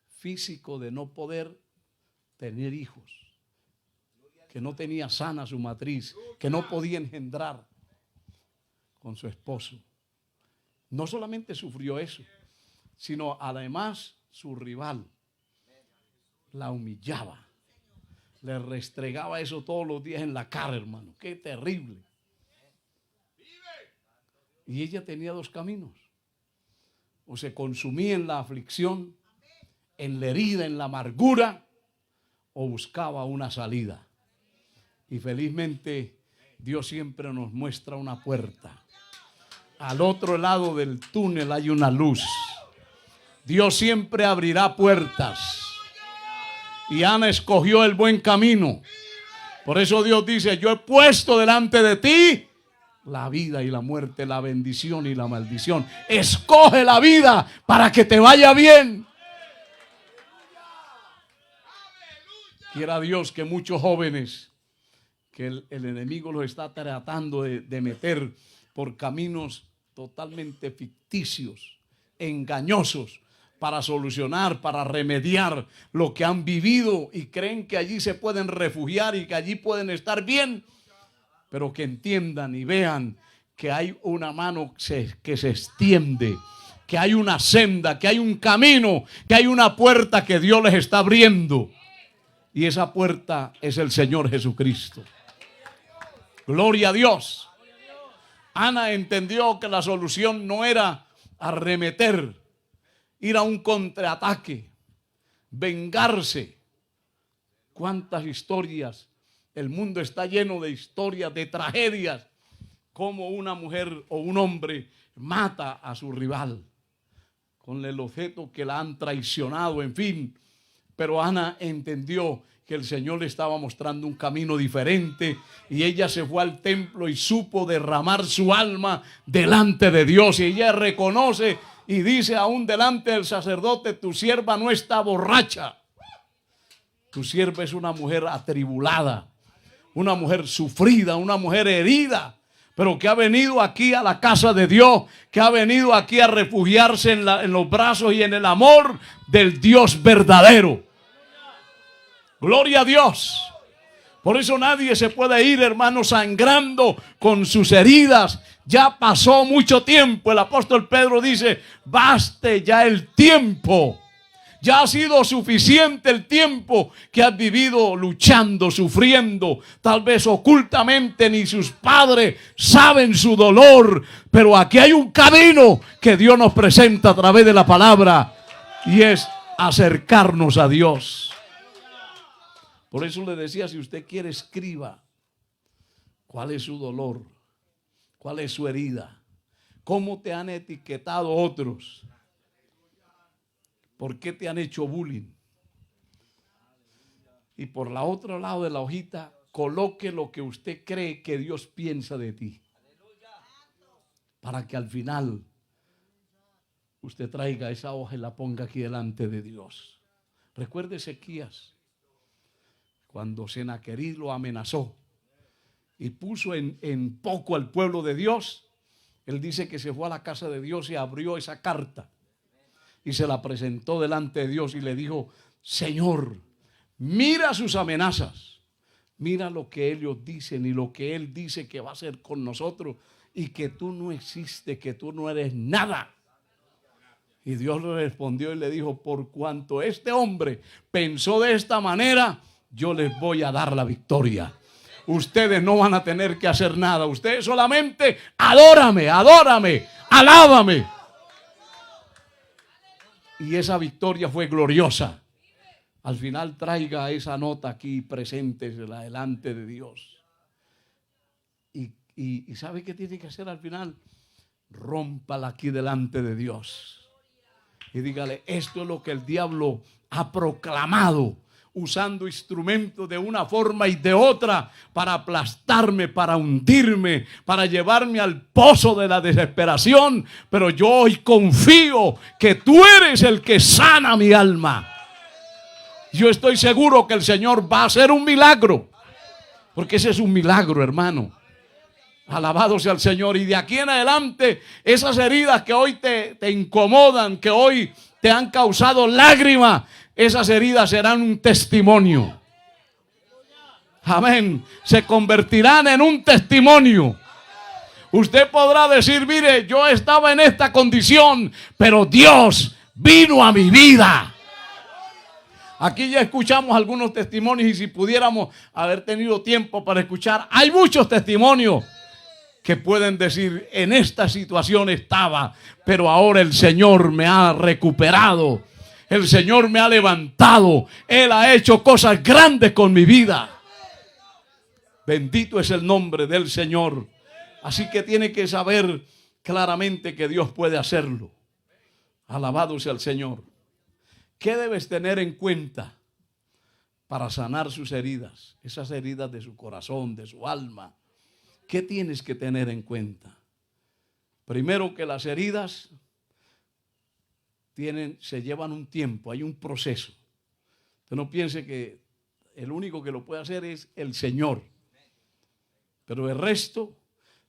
físico de no poder tener hijos, que no tenía sana su matriz, que no podía engendrar con su esposo. No solamente sufrió eso, sino además su rival la humillaba, le restregaba eso todos los días en la cara, hermano. Qué terrible. Y ella tenía dos caminos: o se consumía en la aflicción, en la herida, en la amargura, o buscaba una salida. Y felizmente Dios siempre nos muestra una puerta. Al otro lado del túnel hay una luz. Dios siempre abrirá puertas. Y Ana escogió el buen camino. Por eso Dios dice: yo he puesto delante de ti la vida y la muerte, la bendición y la maldición. Escoge la vida para que te vaya bien. Quiera Dios que muchos jóvenes, que el enemigo los está tratando de meter por caminos totalmente ficticios, engañosos, para solucionar, para remediar lo que han vivido, y creen que allí se pueden refugiar y que allí pueden estar bien, pero que entiendan y vean que hay una mano que se extiende, que hay una senda, que hay un camino, que hay una puerta que Dios les está abriendo, y esa puerta es el Señor Jesucristo. Gloria a Dios. Ana entendió que la solución no era arremeter, ir a un contraataque, vengarse. ¿Cuántas historias? El mundo está lleno de historias, de tragedias, como una mujer o un hombre mata a su rival con el objeto que la han traicionado, en fin. Pero Ana entendió que el Señor le estaba mostrando un camino diferente, y ella se fue al templo y supo derramar su alma delante de Dios, y ella reconoce y dice aún delante del sacerdote: tu sierva no está borracha, tu sierva es una mujer atribulada, una mujer sufrida, una mujer herida, pero que ha venido aquí a la casa de Dios, que ha venido aquí a refugiarse en los brazos y en el amor del Dios verdadero. Gloria a Dios. Por eso nadie se puede ir, hermano, sangrando con sus heridas. Ya pasó mucho tiempo. El apóstol Pedro dice: baste ya el tiempo. Ya ha sido suficiente el tiempo que has vivido luchando, sufriendo. Tal vez ocultamente ni sus padres saben su dolor. Pero aquí hay un camino que Dios nos presenta a través de la palabra, y es acercarnos a Dios. Por eso le decía, si usted quiere, escriba cuál es su dolor, cuál es su herida, cómo te han etiquetado otros, por qué te han hecho bullying. Y por la otro lado de la hojita, coloque lo que usted cree que Dios piensa de ti, para que al final usted traiga esa hoja y la ponga aquí delante de Dios. Recuerde Ezequías, cuando Senaquerib lo amenazó y puso en poco al pueblo de Dios, él dice que se fue a la casa de Dios y abrió esa carta y se la presentó delante de Dios y le dijo: Señor, mira sus amenazas, mira lo que ellos dicen y lo que Él dice que va a hacer con nosotros, y que tú no existes, que tú no eres nada. Y Dios le respondió y le dijo: por cuanto este hombre pensó de esta manera, yo les voy a dar la victoria. Ustedes no van a tener que hacer nada. Ustedes solamente adórame, adórame, alábame. Y esa victoria fue gloriosa. Al final traiga esa nota aquí presente delante de Dios. Y ¿sabe qué tiene que hacer al final? Rómpala aquí delante de Dios. Y dígale: esto es lo que el diablo ha proclamado, usando instrumentos de una forma y de otra para aplastarme, para hundirme, para llevarme al pozo de la desesperación. Pero yo hoy confío que tú eres el que sana mi alma. Yo estoy seguro que el Señor va a hacer un milagro, porque ese es un milagro, hermano. Alabado sea el Señor. Y de aquí en adelante, esas heridas que hoy te incomodan, que hoy te han causado lágrimas, esas heridas serán un testimonio. Amén. Se convertirán en un testimonio. Usted podrá decir: mire, yo estaba en esta condición, pero Dios vino a mi vida. Aquí ya escuchamos algunos testimonios, y si pudiéramos haber tenido tiempo para escuchar, hay muchos testimonios que pueden decir: en esta situación estaba, pero ahora el Señor me ha recuperado. El Señor me ha levantado. Él ha hecho cosas grandes con mi vida. Bendito es el nombre del Señor. Así que tiene que saber claramente que Dios puede hacerlo. Alabado sea el Señor. ¿Qué debes tener en cuenta para sanar sus heridas? Esas heridas de su corazón, de su alma. ¿Qué tienes que tener en cuenta? Primero, que las heridas se llevan un tiempo, hay un proceso. Usted no piense que el único que lo puede hacer es el Señor. Pero el resto,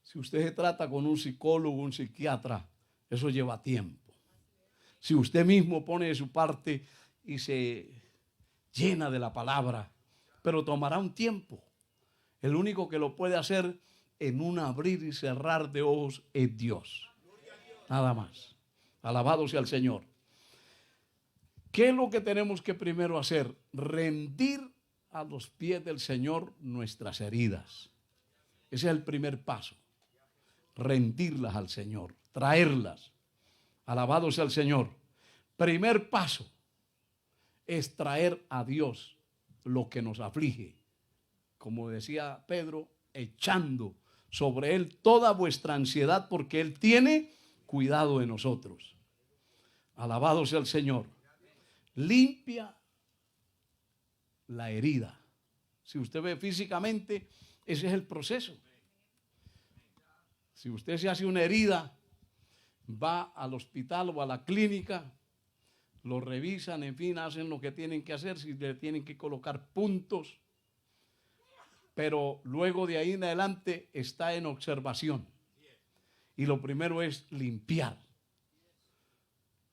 si usted se trata con un psicólogo, un psiquiatra, eso lleva tiempo. Si usted mismo pone de su parte y se llena de la palabra, pero tomará un tiempo. El único que lo puede hacer en un abrir y cerrar de ojos es Dios. Nada más. Alabado sea el Señor. ¿Qué es lo que tenemos que primero hacer? Rendir a los pies del Señor nuestras heridas. Ese es el primer paso. Rendirlas al Señor, traerlas. Alabado sea el Señor. Primer paso es traer a Dios lo que nos aflige. Como decía Pedro, echando sobre Él toda vuestra ansiedad, porque Él tiene cuidado de nosotros. Alabado sea el Señor. Limpia la herida. Si usted ve físicamente, ese es el proceso. Si usted se hace una herida, va al hospital o a la clínica, lo revisan, en fin, hacen lo que tienen que hacer, si le tienen que colocar puntos, pero luego de ahí en adelante está en observación. Y lo primero es limpiar.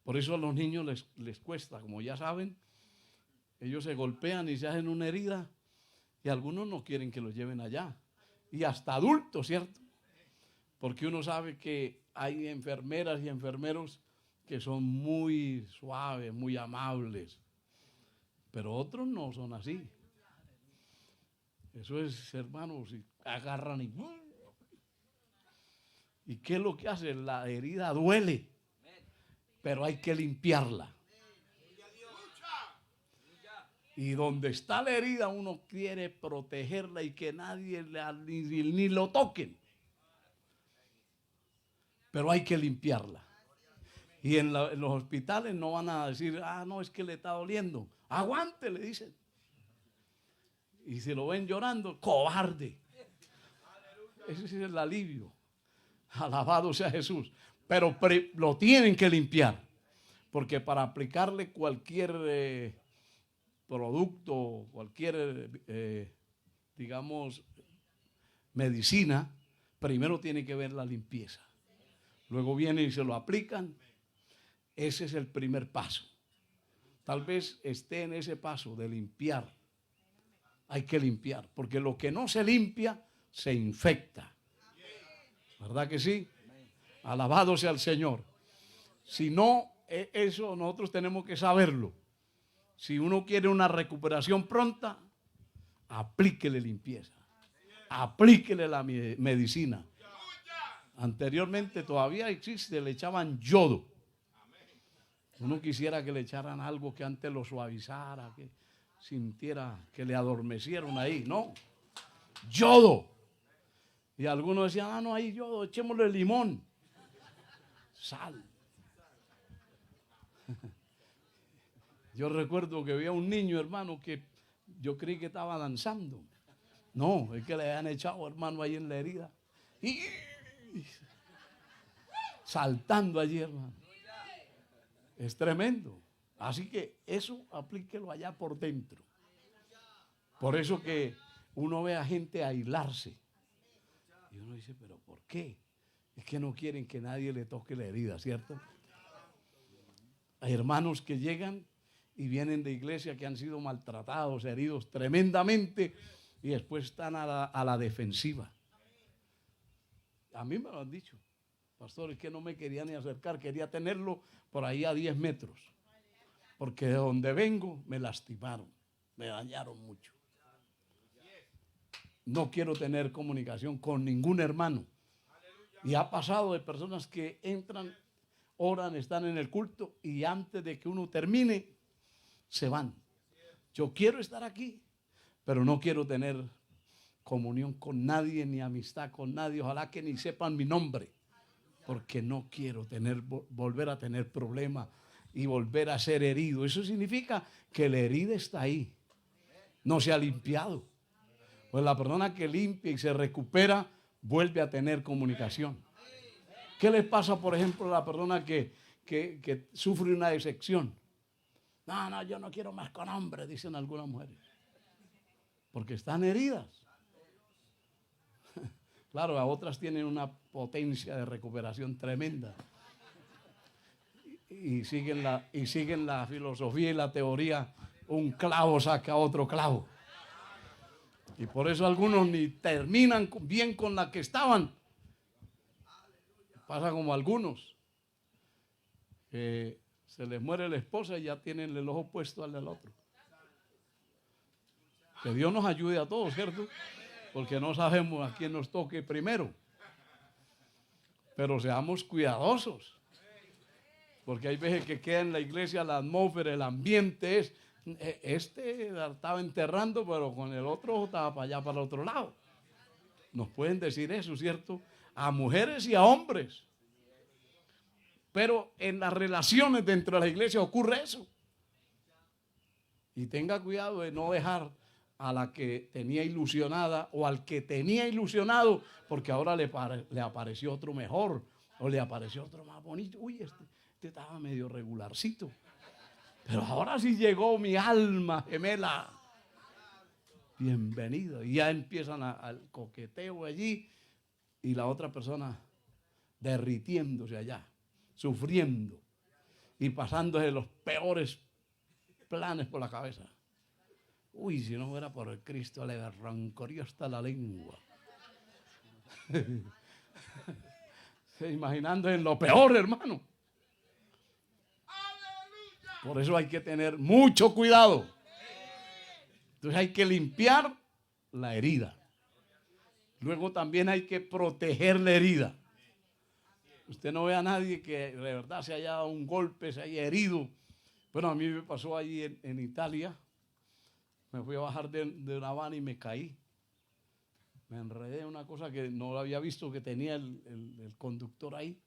Por eso a los niños les cuesta, como ya saben, ellos se golpean y se hacen una herida y algunos no quieren que los lleven allá. Y hasta adultos, ¿cierto? Porque uno sabe que hay enfermeras y enfermeros que son muy suaves, muy amables, pero otros no son así. Eso es, hermanos, y agarran ¿y qué es lo que hace? La herida duele, pero hay que limpiarla. Y donde está la herida uno quiere protegerla y que nadie ni lo toquen. Pero hay que limpiarla. Y en los hospitales no van a decir, no, es que le está doliendo. Aguante, le dicen. Y si lo ven llorando, cobarde. Ese es el alivio. Alabado sea Jesús. Pero lo tienen que limpiar. Porque para aplicarle cualquier producto, cualquier, digamos, medicina, primero tiene que ver la limpieza. Luego vienen y se lo aplican. Ese es el primer paso. Tal vez esté en ese paso de limpiar. Hay que limpiar, porque lo que no se limpia se infecta. ¿Verdad que sí? Alabado sea el Señor. Si no, eso nosotros tenemos que saberlo. Si uno quiere una recuperación pronta, aplíquele limpieza. Aplíquele la medicina. Anteriormente todavía existe, le echaban yodo. Uno quisiera que le echaran algo que antes lo suavizara, que sintiera, que le adormecieron ahí. No, yodo. Y algunos decían, no hay yodo, echémosle limón, sal. Yo recuerdo que había un niño, hermano, que yo creí que estaba danzando. No, es que le habían echado, hermano, ahí en la herida. Y saltando allí, hermano. Es tremendo. Así que eso aplíquelo allá por dentro. Por eso que uno ve a gente aislarse. Y uno dice, ¿pero por qué? Es que no quieren que nadie le toque la herida, ¿cierto? Hay hermanos que llegan y vienen de iglesia que han sido maltratados, heridos tremendamente y después están a la defensiva. A mí me lo han dicho. Pastor, es que no me quería ni acercar, quería tenerlo por ahí a 10 metros. Porque de donde vengo me lastimaron, me dañaron mucho. No quiero tener comunicación con ningún hermano. Y ha pasado de personas que entran, oran, están en el culto y antes de que uno termine, se van. Yo quiero estar aquí, pero no quiero tener comunión con nadie ni amistad con nadie. Ojalá que ni sepan mi nombre. porque no quiero volver a tener problemas y volver a ser herido. Eso significa que la herida está ahí, no se ha limpiado. Pues la persona que limpia y se recupera vuelve a tener comunicación. ¿Qué les pasa, por ejemplo, a la persona que sufre una decepción? No, yo no quiero más con hombres, dicen algunas mujeres, porque están heridas. Claro, a otras tienen una potencia de recuperación tremenda y siguen la filosofía y la teoría, un clavo saca otro clavo. Y por eso algunos ni terminan bien con la que estaban. Pasa como algunos, que se les muere la esposa y ya tienen el ojo puesto al del otro. Que Dios nos ayude a todos, ¿cierto? Porque no sabemos a quién nos toque primero. Pero seamos cuidadosos. Porque hay veces que queda en la iglesia la atmósfera, el ambiente es, estaba enterrando, pero con el otro estaba para allá, para el otro lado. Nos pueden decir eso, ¿cierto? A mujeres y a hombres. Pero en las relaciones dentro de la iglesia ocurre eso. Y tenga cuidado de no dejar a la que tenía ilusionada o al que tenía ilusionado, porque ahora le apareció otro mejor o le apareció otro más bonito. Uy, este estaba medio regularcito, pero ahora sí llegó mi alma gemela. Bienvenido. Y ya empiezan al coqueteo allí y la otra persona derritiéndose allá, sufriendo y pasándose los peores planes por la cabeza. Uy, si no fuera por el Cristo, le arrancaría hasta la lengua. Imaginando en lo peor, hermano. Por eso hay que tener mucho cuidado. Entonces hay que limpiar la herida. Luego también hay que proteger la herida. Usted no ve a nadie que de verdad se haya dado un golpe, se haya herido. Bueno, a mí me pasó allí en Italia. Me fui a bajar de una van y me caí. Me enredé en una cosa que no había visto que tenía el conductor ahí.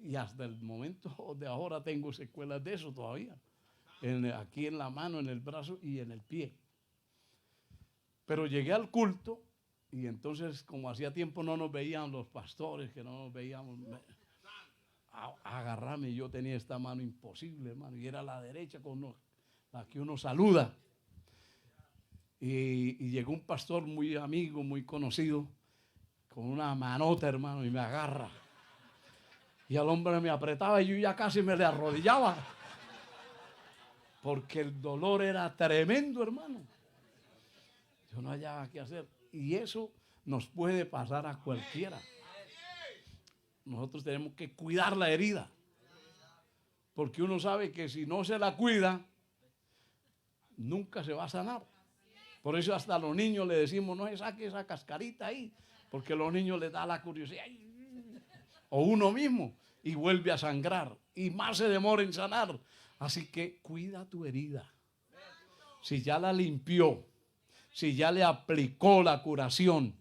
Y hasta el momento de ahora tengo secuelas de eso todavía. Aquí en la mano, en el brazo y en el pie. Pero llegué al culto y entonces, como hacía tiempo no nos veían los pastores, que no nos veíamos, agarrarme. Yo tenía esta mano imposible, hermano, y era la derecha con la que uno saluda. Y llegó un pastor muy amigo, muy conocido, con una manota, hermano, y me agarra. Y al hombre me apretaba y yo ya casi me le arrodillaba. Porque el dolor era tremendo, hermano. Yo no hallaba qué hacer. Y eso nos puede pasar a cualquiera. Nosotros tenemos que cuidar la herida. Porque uno sabe que si no se la cuida, nunca se va a sanar. Por eso hasta a los niños le decimos, no se saque esa cascarita ahí, porque a los niños les da la curiosidad. O uno mismo, y vuelve a sangrar. Y más se demora en sanar. Así que cuida tu herida. Si ya la limpió, si ya le aplicó la curación,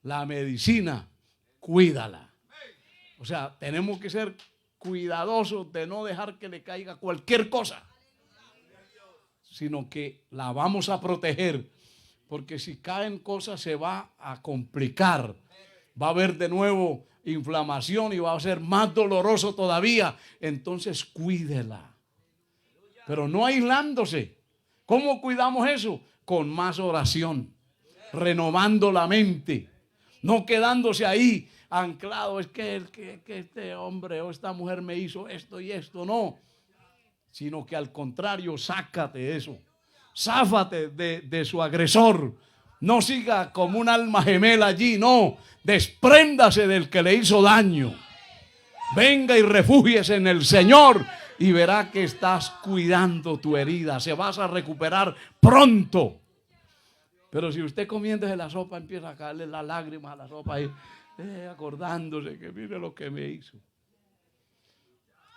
la medicina, cuídala. O sea, tenemos que ser cuidadosos de no dejar que le caiga cualquier cosa, sino que la vamos a proteger. Porque si caen cosas se va a complicar. Va a haber de nuevo inflamación y va a ser más doloroso todavía. Entonces cuídela. Pero no aislándose. ¿Cómo cuidamos eso? Con más oración. Renovando la mente. No quedándose ahí anclado. Es que este hombre o esta mujer me hizo esto y esto. No. Sino que al contrario, sácate de eso. Záfate de su agresor. No siga como un alma gemela allí, no. Despréndase del que le hizo daño. Venga y refúgiese en el Señor y verá que estás cuidando tu herida. Se vas a recuperar pronto. Pero si usted comiéndose la sopa empieza a caerle las lágrimas a la sopa y acordándose que mire lo que me hizo.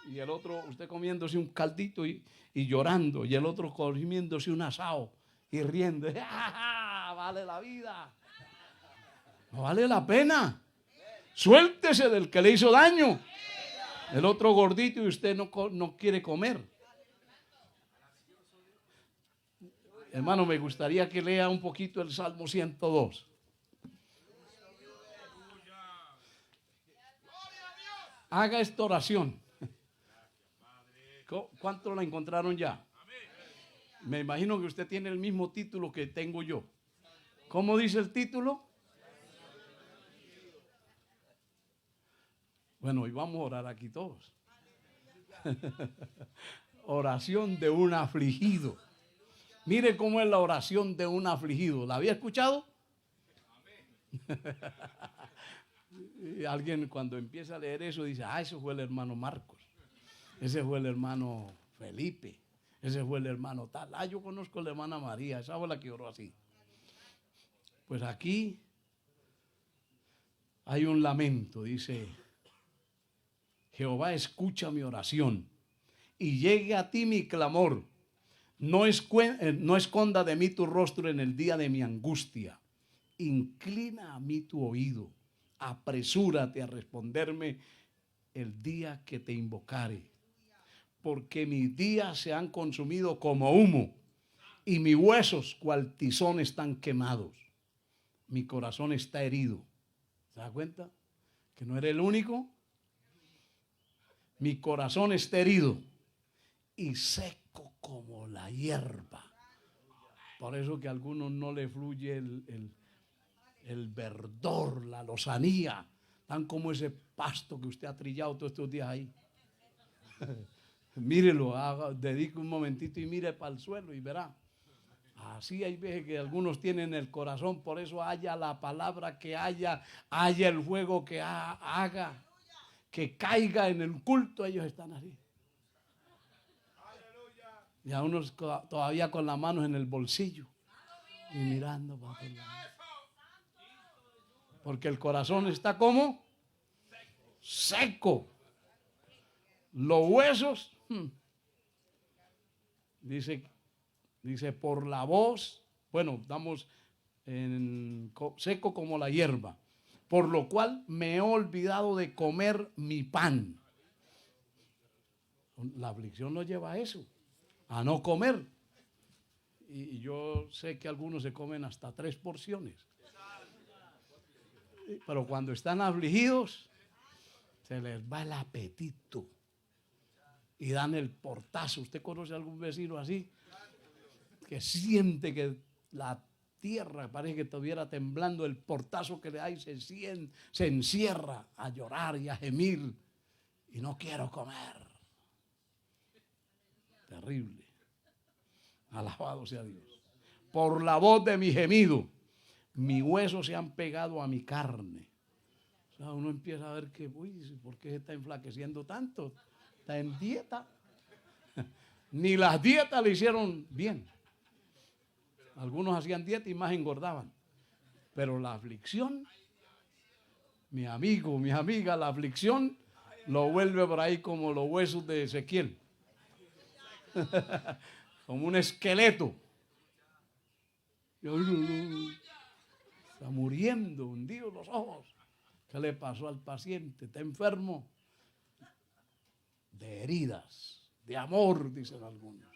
Y el otro, usted comiéndose un caldito y llorando. Y el otro comiéndose un asado y riendo. ¡Ah, vale la vida! No vale la pena. Suéltese del que le hizo daño. El otro gordito y usted no quiere comer. Hermano, me gustaría que lea un poquito el Salmo 102. Haga esta oración. ¿Cuántos la encontraron ya? Me imagino que usted tiene el mismo título que tengo yo. ¿Cómo dice el título? Bueno, hoy vamos a orar aquí todos. Oración de un afligido. Mire cómo es la oración de un afligido. ¿La había escuchado? Y alguien cuando empieza a leer eso dice, ese fue el hermano Marcos. Ese fue el hermano Felipe. Ese fue el hermano tal. Yo conozco a la hermana María. Esa fue la que oró así. Pues aquí hay un lamento. Dice, Jehová, escucha mi oración y llegue a ti mi clamor. No esconda de mí tu rostro en el día de mi angustia. Inclina a mí tu oído. Apresúrate a responderme el día que te invocare. Porque mis días se han consumido como humo y mis huesos cual tizón están quemados. Mi corazón está herido. ¿Se da cuenta? Que no era el único. Mi corazón está herido y seco como la hierba. Por eso que a algunos no le fluye el verdor, la lozanía, tan como ese pasto que usted ha trillado todos estos días ahí. Mírelo, dedique un momentito y mire para el suelo y verá. Así hay veces que algunos tienen el corazón, por eso haya la palabra que haya el fuego que haga, que caiga en el culto, ellos están así. Y a unos todavía con las manos en el bolsillo y mirando para otro lado. Porque el corazón está como seco. Los huesos, dice por la voz, bueno, estamos seco como la hierba. Por lo cual me he olvidado de comer mi pan. La aflicción nos lleva a eso, a no comer. Y yo sé que algunos se comen hasta 3 porciones. Pero cuando están afligidos, se les va el apetito. Y dan el portazo. ¿Usted conoce a algún vecino así? Que siente que la tierra parece que estuviera temblando, el portazo que le da y se encierra a llorar y a gemir. Y no quiero comer. Terrible. Alabado sea Dios. Por la voz de mi gemido, mis huesos se han pegado a mi carne. O sea, uno empieza a ver que, ¿por qué se está enflaqueciendo tanto? Está en dieta. Ni las dietas le hicieron bien. Algunos hacían dieta y más engordaban. Pero la aflicción, mi amigo, mi amiga, la aflicción lo vuelve por ahí como los huesos de Ezequiel. Como un esqueleto. Está muriendo, hundido los ojos. ¿Qué le pasó al paciente? Está enfermo de heridas, de amor, dicen algunos.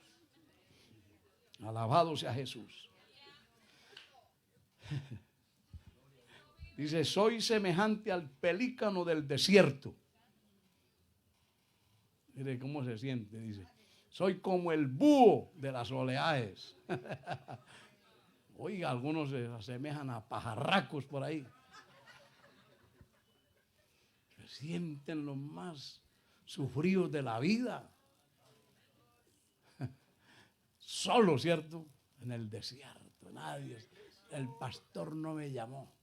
Alabado sea Jesús. Dice, soy semejante al pelícano del desierto. Mire cómo se siente, dice. Soy como el búho de las oleajes. Oiga, algunos se asemejan a pajarracos por ahí. Se sienten los más sufridos de la vida. Solo, ¿cierto? En el desierto. Nadie. El pastor no me llamó.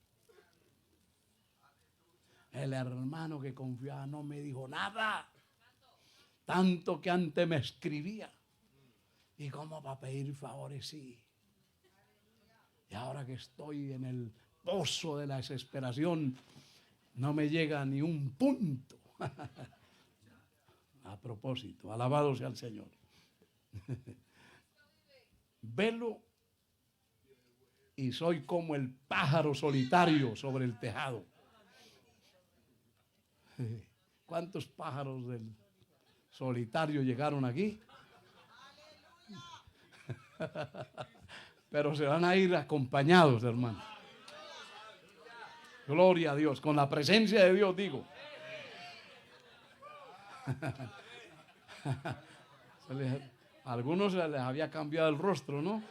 El hermano que confiaba no me dijo nada. Tanto que antes me escribía. ¿Y cómo va a pedir favores? Sí. Y ahora que estoy en el pozo de la desesperación, no me llega ni un punto. A propósito, alabado sea el Señor. Velo y soy como el pájaro solitario sobre el tejado. ¿Cuántos pájaros del solitario llegaron aquí? Pero se van a ir acompañados, hermano. Gloria a Dios, con la presencia de Dios, digo. A algunos se les había cambiado el rostro, ¿no?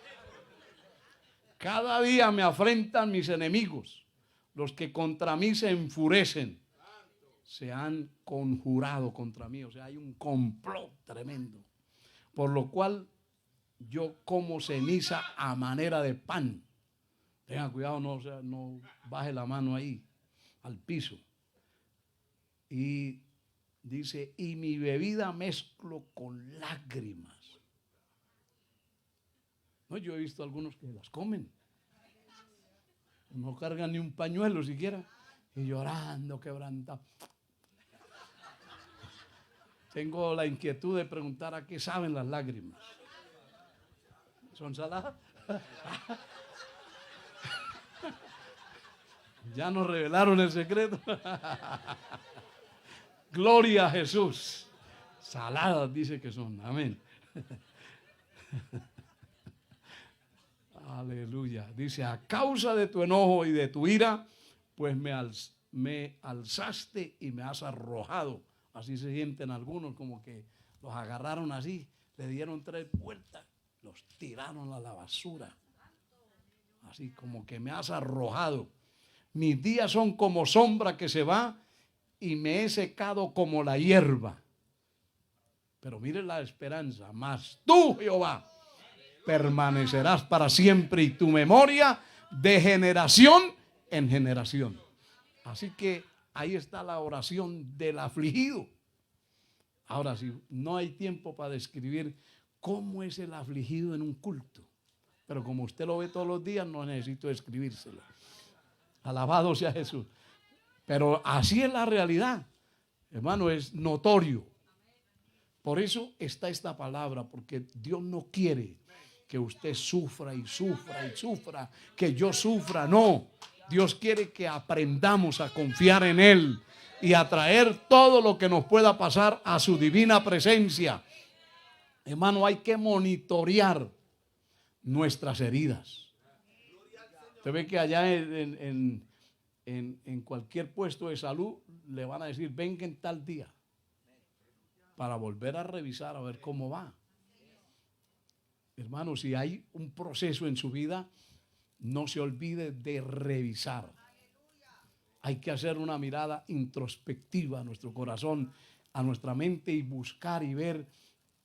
Cada día me afrentan mis enemigos, los que contra mí se enfurecen. Se han conjurado contra mí, o sea, hay un complot tremendo. Por lo cual yo como ceniza a manera de pan. Tenga cuidado, no baje la mano ahí, al piso. Y dice, y mi bebida mezclo con lágrimas. No, yo he visto algunos que las comen. No cargan ni un pañuelo siquiera. Y llorando, quebrantado. Tengo la inquietud de preguntar a qué saben las lágrimas. ¿Son saladas? Ya nos revelaron el secreto. Gloria a Jesús. Saladas dice que son. Amén. Aleluya. Dice, a causa de tu enojo y de tu ira, pues me alzaste y me has arrojado. Así se sienten algunos, como que los agarraron así, le dieron 3 vueltas, los tiraron a la basura. Así como que me has arrojado. Mis días son como sombra que se va y me he secado como la hierba. Pero mire la esperanza, mas tú, Jehová, permanecerás para siempre y tu memoria de generación en generación. Así que ahí está la oración del afligido. Ahora sí, no hay tiempo para describir cómo es el afligido en un culto. Pero como usted lo ve todos los días, no necesito describírselo. Alabado sea Jesús. Pero así es la realidad. Hermano, es notorio. Por eso está esta palabra, porque Dios no quiere que usted sufra y sufra y sufra, que yo sufra, no. Dios quiere que aprendamos a confiar en Él y a traer todo lo que nos pueda pasar a su divina presencia. Hermano, hay que monitorear nuestras heridas. Usted ve que allá en cualquier puesto de salud le van a decir, venga en tal día, para volver a revisar a ver cómo va. Hermano, si hay un proceso en su vida, no se olvide de revisar. Hay que hacer una mirada introspectiva a nuestro corazón, a nuestra mente y buscar y ver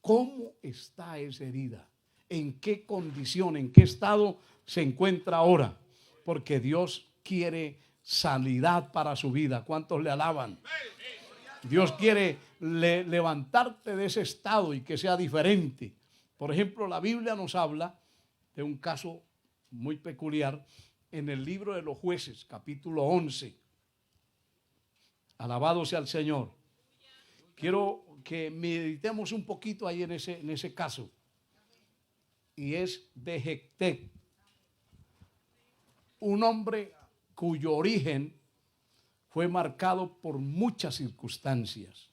cómo está esa herida, en qué condición, en qué estado se encuentra ahora. Porque Dios quiere sanidad para su vida. ¿Cuántos le alaban? Dios quiere levantarte de ese estado y que sea diferente. Por ejemplo, la Biblia nos habla de un caso muy peculiar en el libro de los Jueces, capítulo 11. Alabado sea el Señor. Quiero que meditemos un poquito ahí en ese caso. Y es de Jefté, un hombre cuyo origen fue marcado por muchas circunstancias,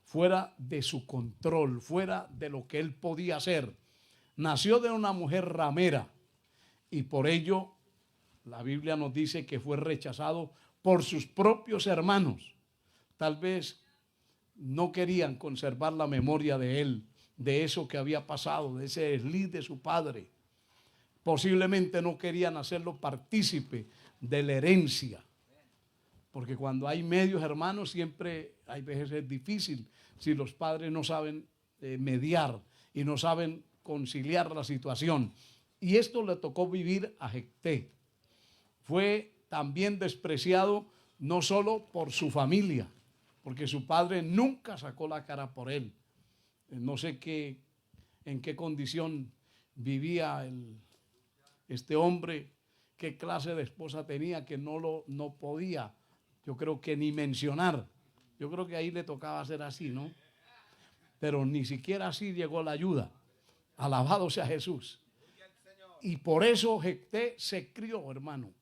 fuera de su control, fuera de lo que él podía hacer. Nació de una mujer ramera y por ello la Biblia nos dice que fue rechazado por sus propios hermanos. Tal vez no querían conservar la memoria de él, de eso que había pasado, de ese desliz de su padre. Posiblemente no querían hacerlo partícipe de la herencia. Porque cuando hay medios hermanos siempre hay veces es difícil si los padres no saben mediar y no saben conciliar la situación. Y esto le tocó vivir a Jefté. Fue también despreciado no solo por su familia, porque su padre nunca sacó la cara por él. No sé en qué condición vivía este hombre, qué clase de esposa tenía que no podía, yo creo que ni mencionar. Yo creo que ahí le tocaba hacer así, ¿no? Pero ni siquiera así llegó la ayuda. Alabado sea Jesús. Y por eso Jefté se crió, hermano,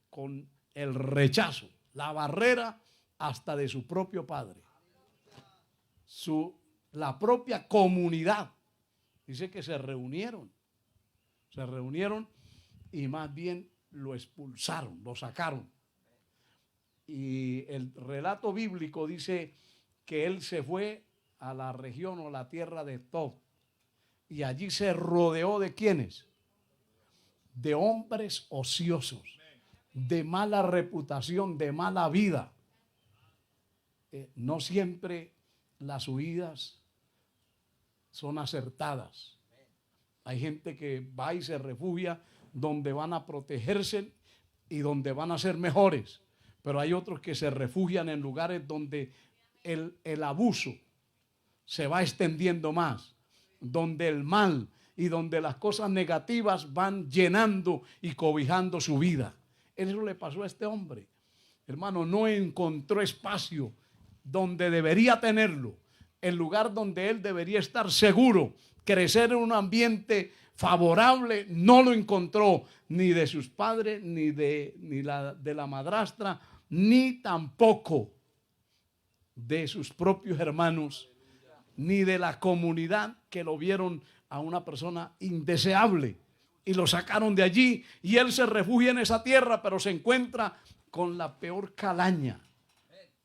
con el rechazo, la barrera hasta de su propio padre. La propia comunidad. Dice que se reunieron y más bien lo expulsaron, lo sacaron. Y el relato bíblico dice que él se fue a la región o la tierra de Tob y allí se rodeó de ¿quiénes? De hombres ociosos, de mala reputación, de mala vida. No siempre las huidas son acertadas. Hay gente que va y se refugia donde van a protegerse y donde van a ser mejores. Pero hay otros que se refugian en lugares donde el abuso se va extendiendo más, donde el mal y donde las cosas negativas van llenando y cobijando su vida. Eso le pasó a este hombre. Hermano, no encontró espacio donde debería tenerlo, el lugar donde él debería estar seguro, crecer en un ambiente favorable, no lo encontró ni de sus padres, ni de la madrastra, ni tampoco de sus propios hermanos, ni de la comunidad, que lo vieron a una persona indeseable y lo sacaron de allí, y él se refugia en esa tierra, pero se encuentra con la peor calaña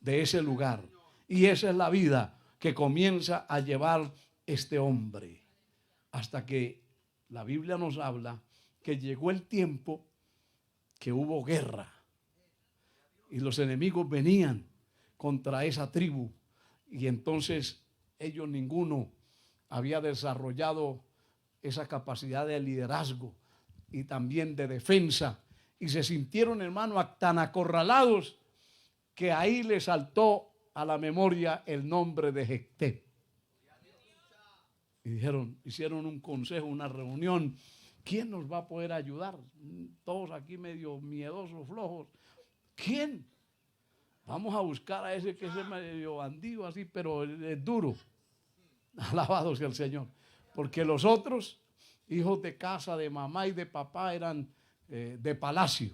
de ese lugar. Y esa es la vida que comienza a llevar este hombre, hasta que la Biblia nos habla que llegó el tiempo que hubo guerra y los enemigos venían contra esa tribu, y entonces ellos ninguno había desarrollado esa capacidad de liderazgo y también de defensa, y se sintieron, hermano, tan acorralados que ahí les saltó a la memoria el nombre de Jefté. Y hicieron un consejo, una reunión. ¿Quién nos va a poder ayudar? Todos aquí medio miedosos, flojos. ¿Quién? Vamos a buscar a ese que es medio bandido así, pero es duro. Alabado sea el Señor. Porque los otros, hijos de casa, de mamá y de papá, eran de palacio,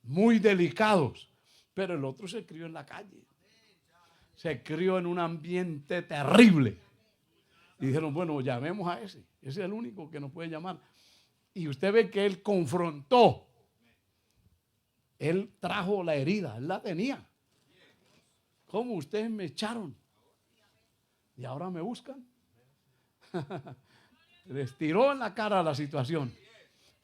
muy delicados. Pero el otro se crió en la calle. Se crió en un ambiente terrible. Y dijeron, bueno, llamemos a ese. Ese es el único que nos puede llamar. Y usted ve que él confrontó. Él trajo la herida, él la tenía. ¿Cómo ustedes me echaron? Y ahora me buscan. Les tiró en la cara la situación.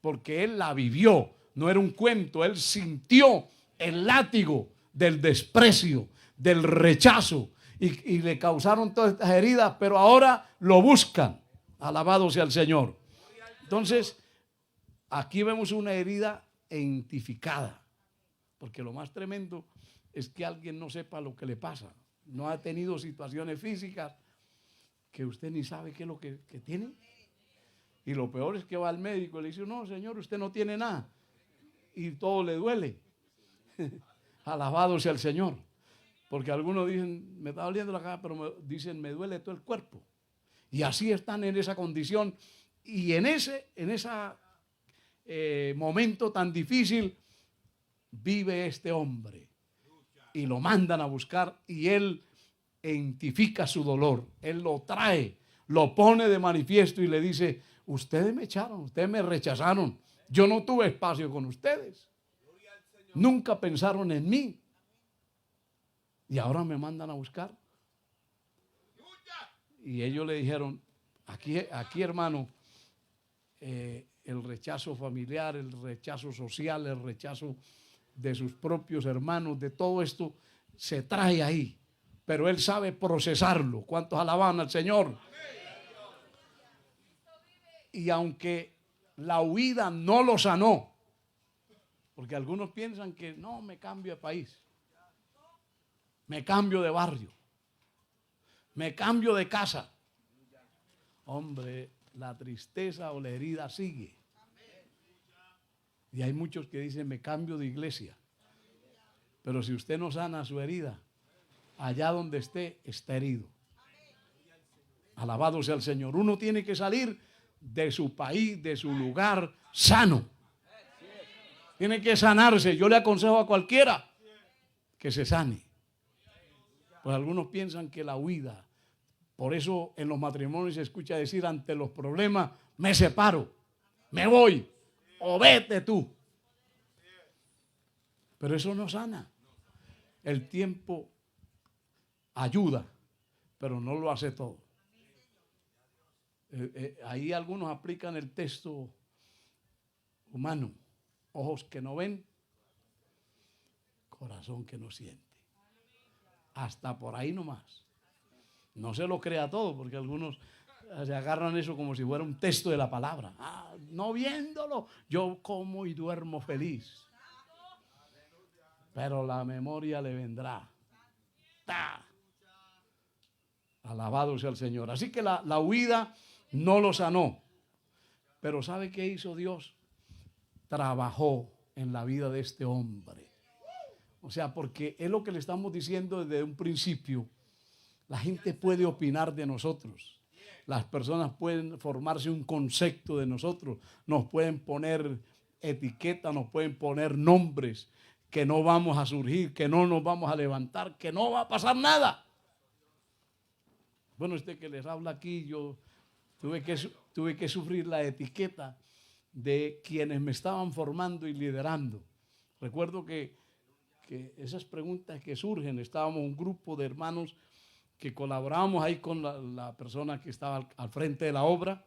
Porque él la vivió. No era un cuento. Él sintió el látigo del desprecio, del rechazo. Y le causaron todas estas heridas, pero ahora lo buscan. Alabado sea el Señor. Entonces, aquí vemos una herida identificada. Porque lo más tremendo es que alguien no sepa lo que le pasa. No ha tenido situaciones físicas que usted ni sabe qué es lo que tiene. Y lo peor es que va al médico y le dice, no, señor, usted no tiene nada. Y todo le duele. Alabado sea el Señor. Porque algunos dicen, me está doliendo la cabeza, pero dicen, me duele todo el cuerpo. Y así están en esa condición. Y en ese momento tan difícil vive este hombre. Y lo mandan a buscar y él identifica su dolor. Él lo trae, lo pone de manifiesto y le dice, ustedes me echaron, ustedes me rechazaron. Yo no tuve espacio con ustedes. Nunca pensaron en mí. Y ahora me mandan a buscar. Y ellos le dijeron, aquí hermano, el rechazo familiar, el rechazo social, el rechazo de sus propios hermanos, de todo esto se trae ahí. Pero él sabe procesarlo. ¿Cuántos alaban al Señor? Y aunque la huida no lo sanó, porque algunos piensan que no, me cambio de país, me cambio de barrio, me cambio de casa. Hombre, la tristeza o la herida sigue. Y hay muchos que dicen, me cambio de iglesia. Pero si usted no sana su herida, allá donde esté, está herido. Alabado sea el Señor. Uno tiene que salir de su país, de su lugar, sano. Tiene que sanarse. Yo le aconsejo a cualquiera que se sane. Pues algunos piensan que la huida. Por eso en los matrimonios se escucha decir ante los problemas, me separo, me voy o vete tú. Pero eso no sana. El tiempo ayuda, pero no lo hace todo. Ahí algunos aplican el texto humano. Ojos que no ven, corazón que no siente. Hasta por ahí nomás. No se lo crea todo, porque algunos se agarran eso como si fuera un texto de la palabra. No viéndolo, yo como y duermo feliz. Pero la memoria le vendrá. Alabado sea el Señor. Así que la huida no lo sanó. Pero ¿sabe qué hizo Dios? Trabajó en la vida de este hombre. O sea, porque es lo que le estamos diciendo desde un principio. La gente puede opinar de nosotros. Las personas pueden formarse un concepto de nosotros. Nos pueden poner etiquetas, nos pueden poner nombres, que no vamos a surgir, que no nos vamos a levantar, que no va a pasar nada. Bueno, que les habla aquí, yo tuve que sufrir la etiqueta de quienes me estaban formando y liderando. Recuerdo que esas preguntas que surgen, estábamos un grupo de hermanos que colaborábamos ahí con la persona que estaba al frente de la obra,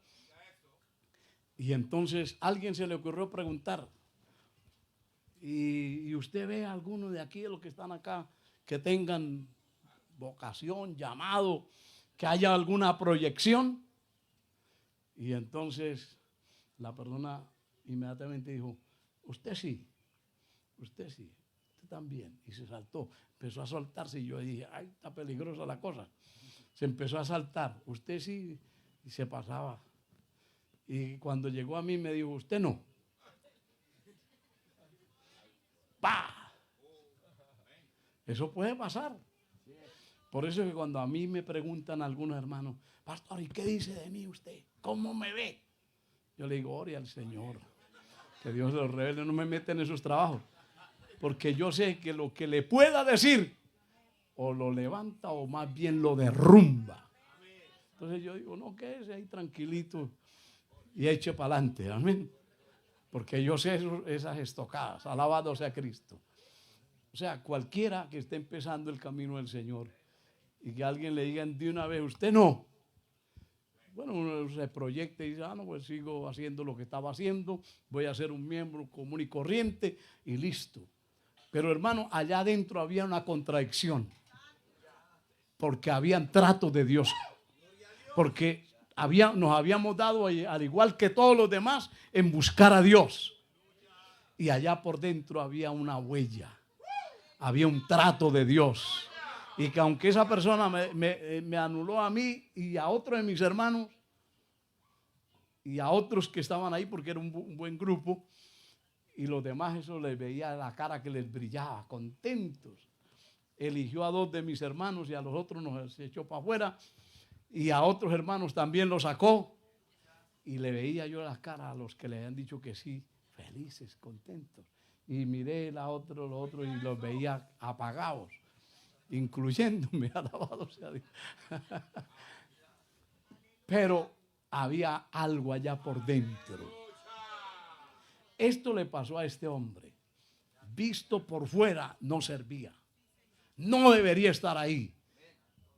y entonces a alguien se le ocurrió preguntar, ¿y usted ve a alguno de aquí, de los que están acá, que tengan vocación, llamado, que haya alguna proyección? Y entonces la persona inmediatamente dijo, usted sí, usted también. Y se saltó, empezó a soltarse, y yo dije, ay, está peligrosa la cosa. Se empezó a saltar, usted sí, y se pasaba. Y cuando llegó a mí me dijo, usted no. ¡Pah! Eso puede pasar. Por eso es que cuando a mí me preguntan algunos hermanos, pastor, ¿y qué dice de mí usted? ¿Cómo me ve? Yo le digo, ore al Señor, que Dios lo revele, no me meten en sus trabajos, porque yo sé que lo que le pueda decir o lo levanta o más bien lo derrumba. Entonces yo digo, no, quédese ahí tranquilito y eche para adelante, amén, porque yo sé esas estocadas. Alabado sea Cristo. O sea, cualquiera que esté empezando el camino del Señor y que alguien le diga de una vez, usted no. Bueno, uno se proyecta y dice, no, pues sigo haciendo lo que estaba haciendo, voy a ser un miembro común y corriente y listo. Pero hermano, allá adentro había una contradicción, porque habían tratos de Dios, porque nos habíamos dado, al igual que todos los demás, en buscar a Dios. Y allá por dentro había una huella, había un trato de Dios. Y que aunque esa persona me anuló a mí y a otros de mis hermanos y a otros que estaban ahí, porque era un buen grupo, y los demás, eso les veía la cara que les brillaba, contentos. Eligió a 2 de mis hermanos y a los otros nos echó para afuera, y a otros hermanos también los sacó, y le veía yo las caras a los que le habían dicho que sí, felices, contentos. Y miré los otros y los veía apagados, incluyéndome, alabado sea Dios. Pero había algo allá por dentro. Esto le pasó a este hombre. Visto por fuera, no servía. No debería estar ahí.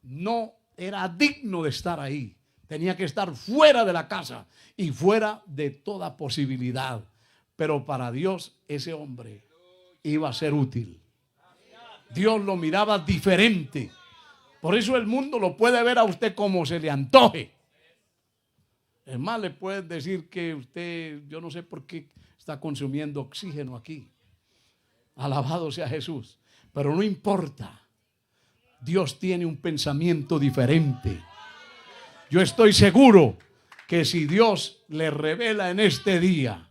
No era digno de estar ahí. Tenía que estar fuera de la casa y fuera de toda posibilidad. Pero para Dios ese hombre iba a ser útil. Dios lo miraba diferente. Por eso el mundo lo puede ver a usted como se le antoje. Es más, le pueden decir que usted, yo no sé por qué está consumiendo oxígeno aquí. Alabado sea Jesús. Pero no importa. Dios tiene un pensamiento diferente. Yo estoy seguro que si Dios le revela en este día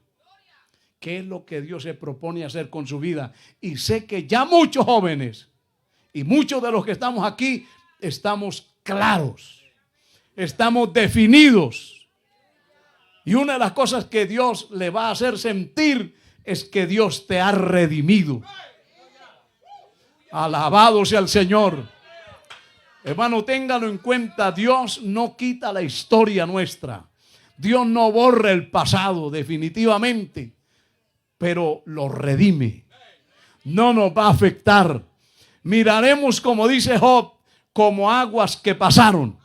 qué es lo que Dios se propone hacer con su vida, y sé que ya muchos jóvenes y muchos de los que estamos aquí estamos claros, estamos definidos, y una de las cosas que Dios le va a hacer sentir es que Dios te ha redimido. Alabado sea el Señor. Hermano, téngalo en cuenta, Dios no quita la historia nuestra. Dios no borra el pasado definitivamente, pero lo redime. No nos va a afectar. Miraremos, como dice Job, como aguas que pasaron.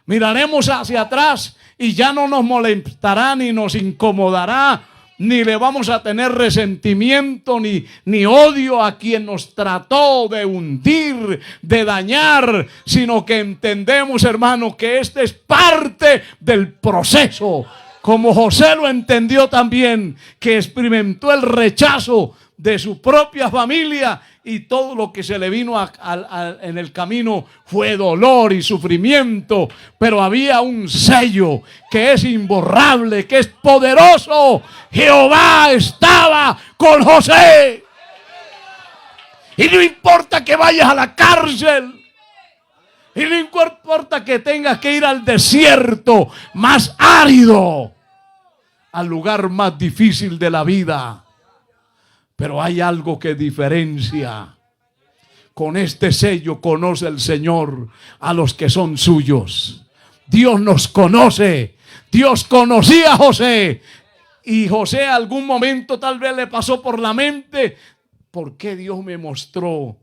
Miraremos hacia atrás y ya no nos molestará ni nos incomodará, ni le vamos a tener resentimiento ni odio a quien nos trató de hundir, de dañar, sino que entendemos, hermano, que este es parte del proceso. Como José lo entendió también, que experimentó el rechazo de su propia familia y todo lo que se le vino en el camino fue dolor y sufrimiento, pero había un sello que es imborrable, que es poderoso. Jehová estaba con José. Y no importa que vayas a la cárcel, y no importa que tengas que ir al desierto más árido, al lugar más difícil de la vida. Pero hay algo que diferencia. Con este sello conoce el Señor a los que son suyos. Dios nos conoce. Dios conocía a José. Y José algún momento tal vez le pasó por la mente: ¿por qué Dios me mostró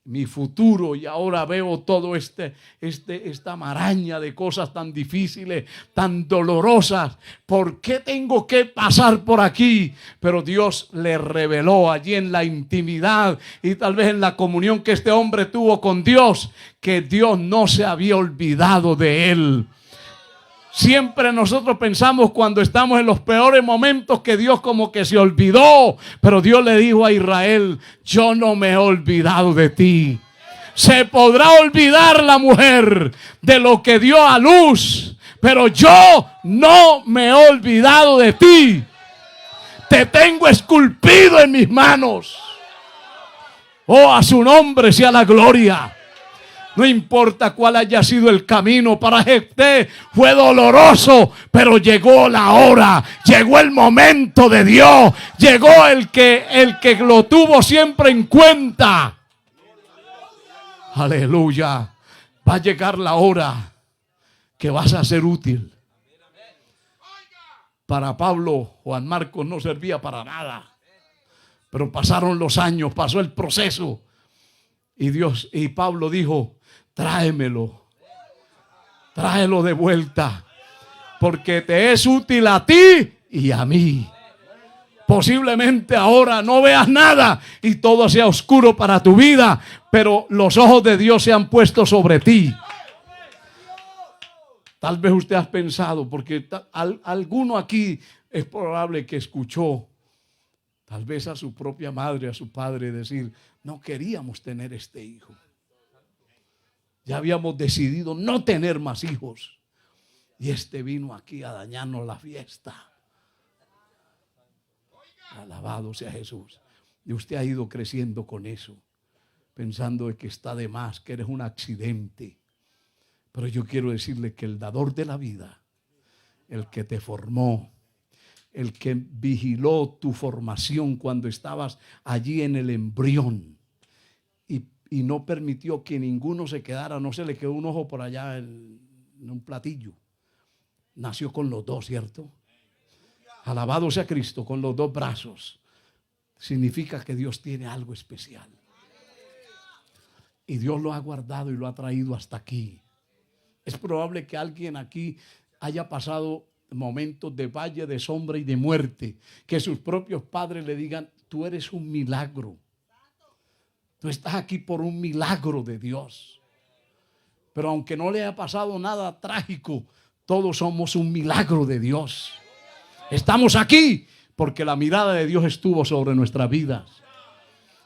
mi futuro y ahora veo todo esta maraña de cosas tan difíciles, tan dolorosas? ¿Por qué tengo que pasar por aquí? Pero Dios le reveló allí en la intimidad y tal vez en la comunión que este hombre tuvo con Dios, que Dios no se había olvidado de él. Siempre nosotros pensamos, cuando estamos en los peores momentos, que Dios como que se olvidó. Pero Dios le dijo a Israel: yo no me he olvidado de ti. Se podrá olvidar la mujer de lo que dio a luz, pero yo no me he olvidado de ti. Te tengo esculpido en mis manos. Oh, a su nombre sea la gloria. No importa cuál haya sido el camino, para Jefté fue doloroso, pero llegó la hora, llegó el momento de Dios, llegó el que lo tuvo siempre en cuenta. Aleluya. Va a llegar la hora que vas a ser útil. Para Pablo, Juan Marcos no servía para nada, pero pasaron los años, pasó el proceso, y Pablo dijo: tráemelo de vuelta, porque te es útil a ti y a mí. Posiblemente ahora no veas nada y todo sea oscuro para tu vida, pero los ojos de Dios se han puesto sobre ti. Tal vez usted ha pensado, porque alguno aquí es probable que escuchó tal vez a su propia madre, a su padre decir: no queríamos tener este hijo. Ya habíamos decidido no tener más hijos. Y este vino aquí a dañarnos la fiesta. Alabado sea Jesús. Y usted ha ido creciendo con eso, pensando que está de más, que eres un accidente. Pero yo quiero decirle que el dador de la vida, el que te formó, el que vigiló tu formación cuando estabas allí en el embrión, y no permitió que ninguno se quedara, no se le quedó un ojo por allá en un platillo. Nació con los dos, ¿cierto? Alabado sea Cristo, con los dos brazos. Significa que Dios tiene algo especial. Y Dios lo ha guardado y lo ha traído hasta aquí. Es probable que alguien aquí haya pasado momentos de valle de sombra y de muerte, que sus propios padres le digan: tú eres un milagro. Tú estás aquí por un milagro de Dios. Pero aunque no le haya pasado nada trágico, todos somos un milagro de Dios. Estamos aquí porque la mirada de Dios estuvo sobre nuestras vidas.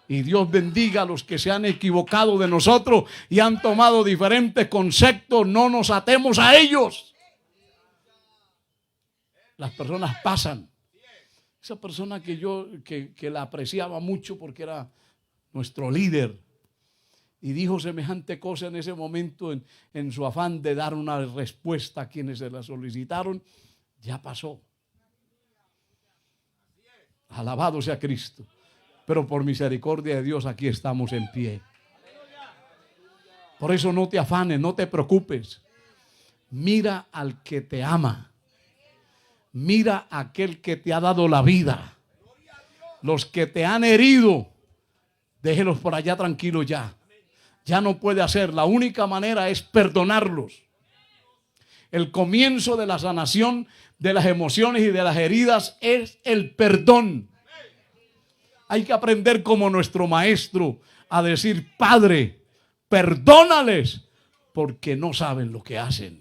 Y Dios bendiga a los que se han equivocado de nosotros y han tomado diferentes conceptos. No nos atemos a ellos. Las personas pasan. Esa persona que la apreciaba mucho porque era nuestro líder, y dijo semejante cosa en ese momento en su afán de dar una respuesta a quienes se la solicitaron, ya pasó. Alabado sea Cristo. Pero por misericordia de Dios aquí estamos en pie. Por eso no te afanes, no te preocupes. Mira al que te ama. Mira a aquel que te ha dado la vida. Los que te han herido, déjelos por allá tranquilos ya. Ya no puede hacer. La única manera es perdonarlos. El comienzo de la sanación de las emociones y de las heridas es el perdón. Hay que aprender como nuestro maestro a decir: Padre, perdónales porque no saben lo que hacen.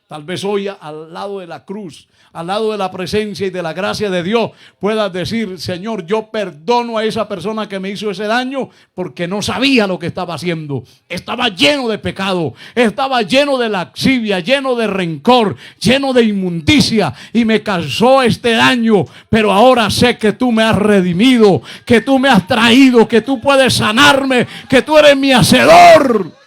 Tal vez hoy al lado de la cruz, al lado de la presencia y de la gracia de Dios, puedas decir: Señor, yo perdono a esa persona que me hizo ese daño porque no sabía lo que estaba haciendo. Estaba lleno de pecado, estaba lleno de laxivia, lleno de rencor, lleno de inmundicia y me causó este daño. Pero ahora sé que tú me has redimido, que tú me has traído, que tú puedes sanarme, que tú eres mi hacedor.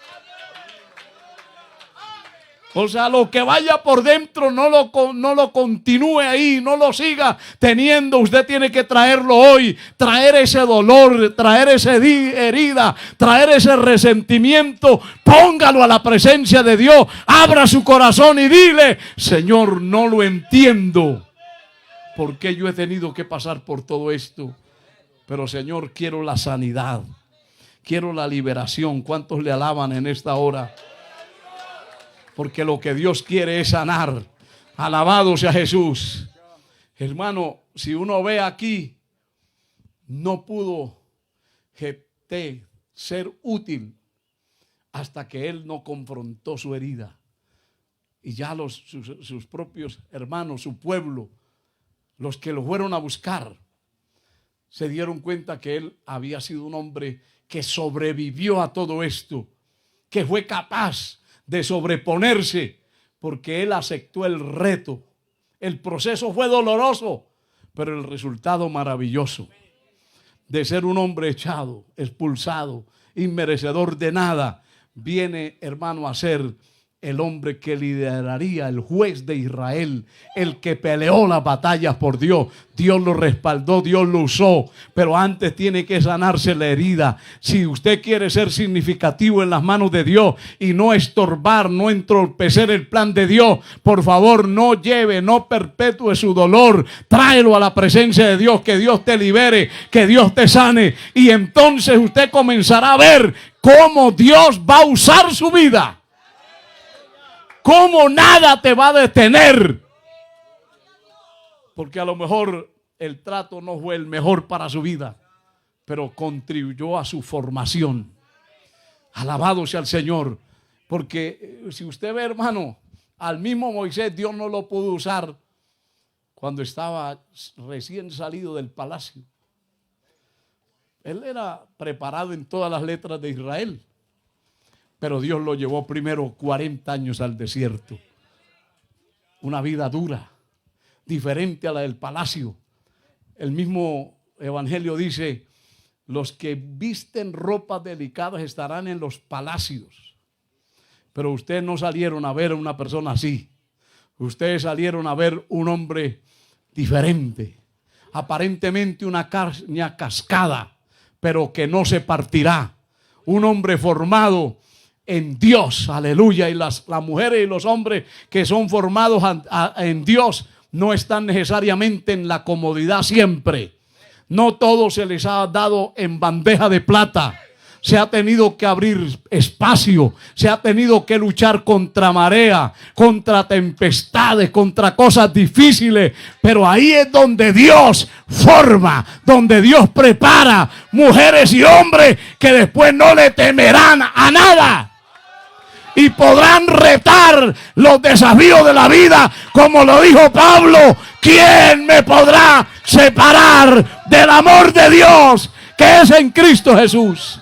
O sea, lo que vaya por dentro no lo continúe ahí, no lo siga teniendo. Usted tiene que traerlo hoy, traer ese dolor, traer esa herida, traer ese resentimiento. Póngalo a la presencia de Dios, abra su corazón y dile: Señor, no lo entiendo, ¿por qué yo he tenido que pasar por todo esto? Pero Señor, quiero la sanidad, quiero la liberación. ¿Cuántos le alaban en esta hora? Porque lo que Dios quiere es sanar. Alabado sea Jesús. Hermano, si uno ve aquí, no pudo Jefté ser útil hasta que él no confrontó su herida. Y ya sus propios hermanos, su pueblo, los que lo fueron a buscar, se dieron cuenta que él había sido un hombre que sobrevivió a todo esto, que fue capaz de sobreponerse, porque él aceptó el reto. El proceso fue doloroso, pero el resultado maravilloso. De ser un hombre echado, expulsado, inmerecedor de nada, viene, hermano, a ser el hombre que lideraría, el juez de Israel, el que peleó las batallas por Dios. Dios lo respaldó, Dios lo usó, pero antes tiene que sanarse la herida. Si usted quiere ser significativo en las manos de Dios y no estorbar, no entorpecer el plan de Dios, por favor, no lleve, no perpetúe su dolor. Tráelo a la presencia de Dios, que Dios te libere, que Dios te sane, y entonces usted comenzará a ver cómo Dios va a usar su vida. Cómo nada te va a detener. Porque a lo mejor el trato no fue el mejor para su vida, pero contribuyó a su formación. Alabado sea el Señor. Porque si usted ve, hermano, al mismo Moisés Dios no lo pudo usar cuando estaba recién salido del palacio. Él era preparado en todas las letras de Israel. Pero Dios lo llevó primero 40 años al desierto. Una vida dura, diferente a la del palacio. El mismo evangelio dice: los que visten ropas delicadas estarán en los palacios. Pero ustedes no salieron a ver a una persona así. Ustedes salieron a ver un hombre diferente. Aparentemente una caña cascada, pero que no se partirá. Un hombre formado en Dios, aleluya. Y las mujeres y los hombres que son formados en Dios no están necesariamente en la comodidad siempre. No todo se les ha dado en bandeja de plata. Se ha tenido que abrir espacio, se ha tenido que luchar contra marea, contra tempestades, contra cosas difíciles. Pero ahí es donde Dios forma, donde Dios prepara mujeres y hombres que después no le temerán a nada. Y podrán retar los desafíos de la vida, como lo dijo Pablo: ¿quién me podrá separar del amor de Dios que es en Cristo Jesús?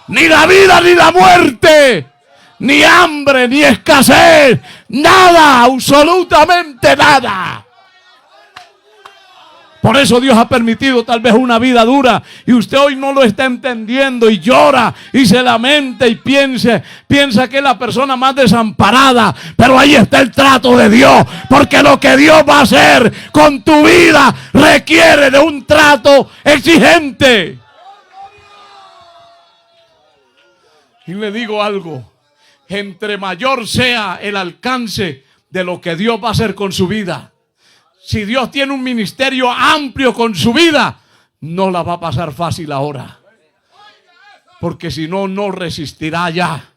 Ni la vida ni la muerte, ni hambre ni escasez, nada, absolutamente nada. Por eso Dios ha permitido tal vez una vida dura y usted hoy no lo está entendiendo y llora y se lamenta y piensa que es la persona más desamparada. Pero ahí está el trato de Dios, porque lo que Dios va a hacer con tu vida requiere de un trato exigente. Y le digo algo, entre mayor sea el alcance de lo que Dios va a hacer con su vida, si Dios tiene un ministerio amplio con su vida, no la va a pasar fácil ahora. Porque si no, no resistirá ya.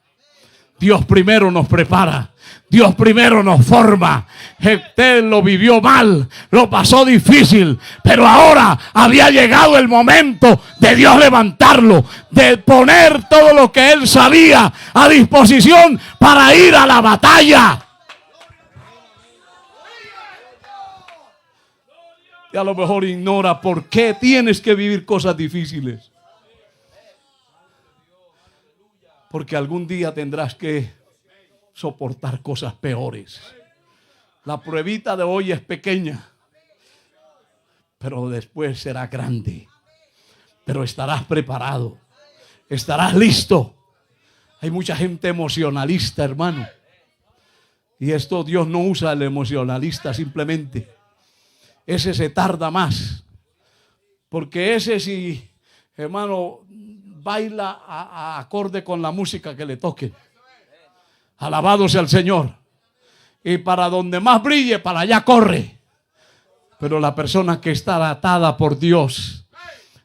Dios primero nos prepara. Dios primero nos forma. Usted lo vivió mal, lo pasó difícil, pero ahora había llegado el momento de Dios levantarlo, de poner todo lo que él sabía a disposición para ir a la batalla. Y a lo mejor ignora por qué tienes que vivir cosas difíciles. Porque algún día tendrás que soportar cosas peores. La pruebita de hoy es pequeña, pero después será grande. Pero estarás preparado, estarás listo. Hay mucha gente emocionalista, hermano. Y esto Dios no usa el emocionalista simplemente. Ese se tarda más. Porque ese sí, hermano, baila a acorde con la música que le toque. Alabado sea el Señor. Y para donde más brille, para allá corre. Pero la persona que está atada por Dios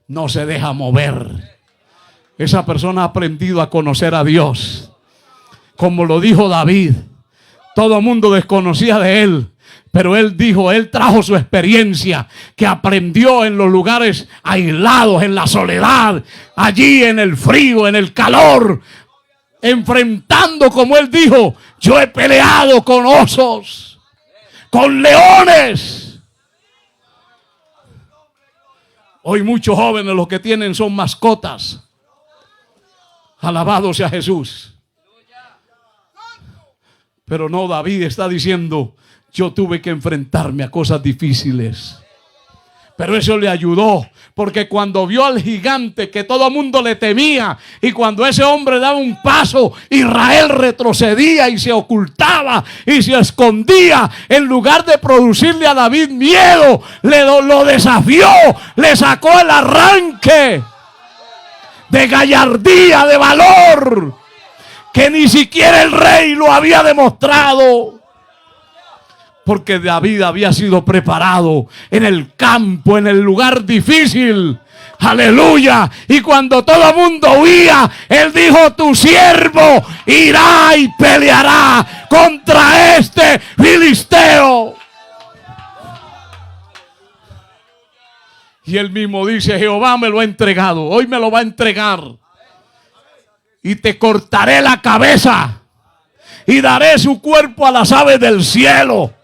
no se deja mover. Esa persona ha aprendido a conocer a Dios. Como lo dijo David. Todo el mundo desconocía de él. Pero él dijo, él trajo su experiencia que aprendió en los lugares aislados, en la soledad, allí en el frío, en el calor, enfrentando, como él dijo, yo he peleado con osos, con leones. Hoy muchos jóvenes lo que tienen son mascotas. Alabado sea Jesús. Pero no, David está diciendo, yo tuve que enfrentarme a cosas difíciles. Pero eso le ayudó. Porque cuando vio al gigante que todo el mundo le temía. Y cuando ese hombre daba un paso, Israel retrocedía y se ocultaba y se escondía. En lugar de producirle a David miedo, lo desafió. Le sacó el arranque de gallardía, de valor, que ni siquiera el rey lo había demostrado. Porque David había sido preparado en el campo, en el lugar difícil. Aleluya. Y cuando todo el mundo huía, él dijo, tu siervo irá y peleará contra este filisteo. Y él mismo dice, Jehová me lo ha entregado. Hoy me lo va a entregar. Y te cortaré la cabeza. Y daré su cuerpo a las aves del cielo.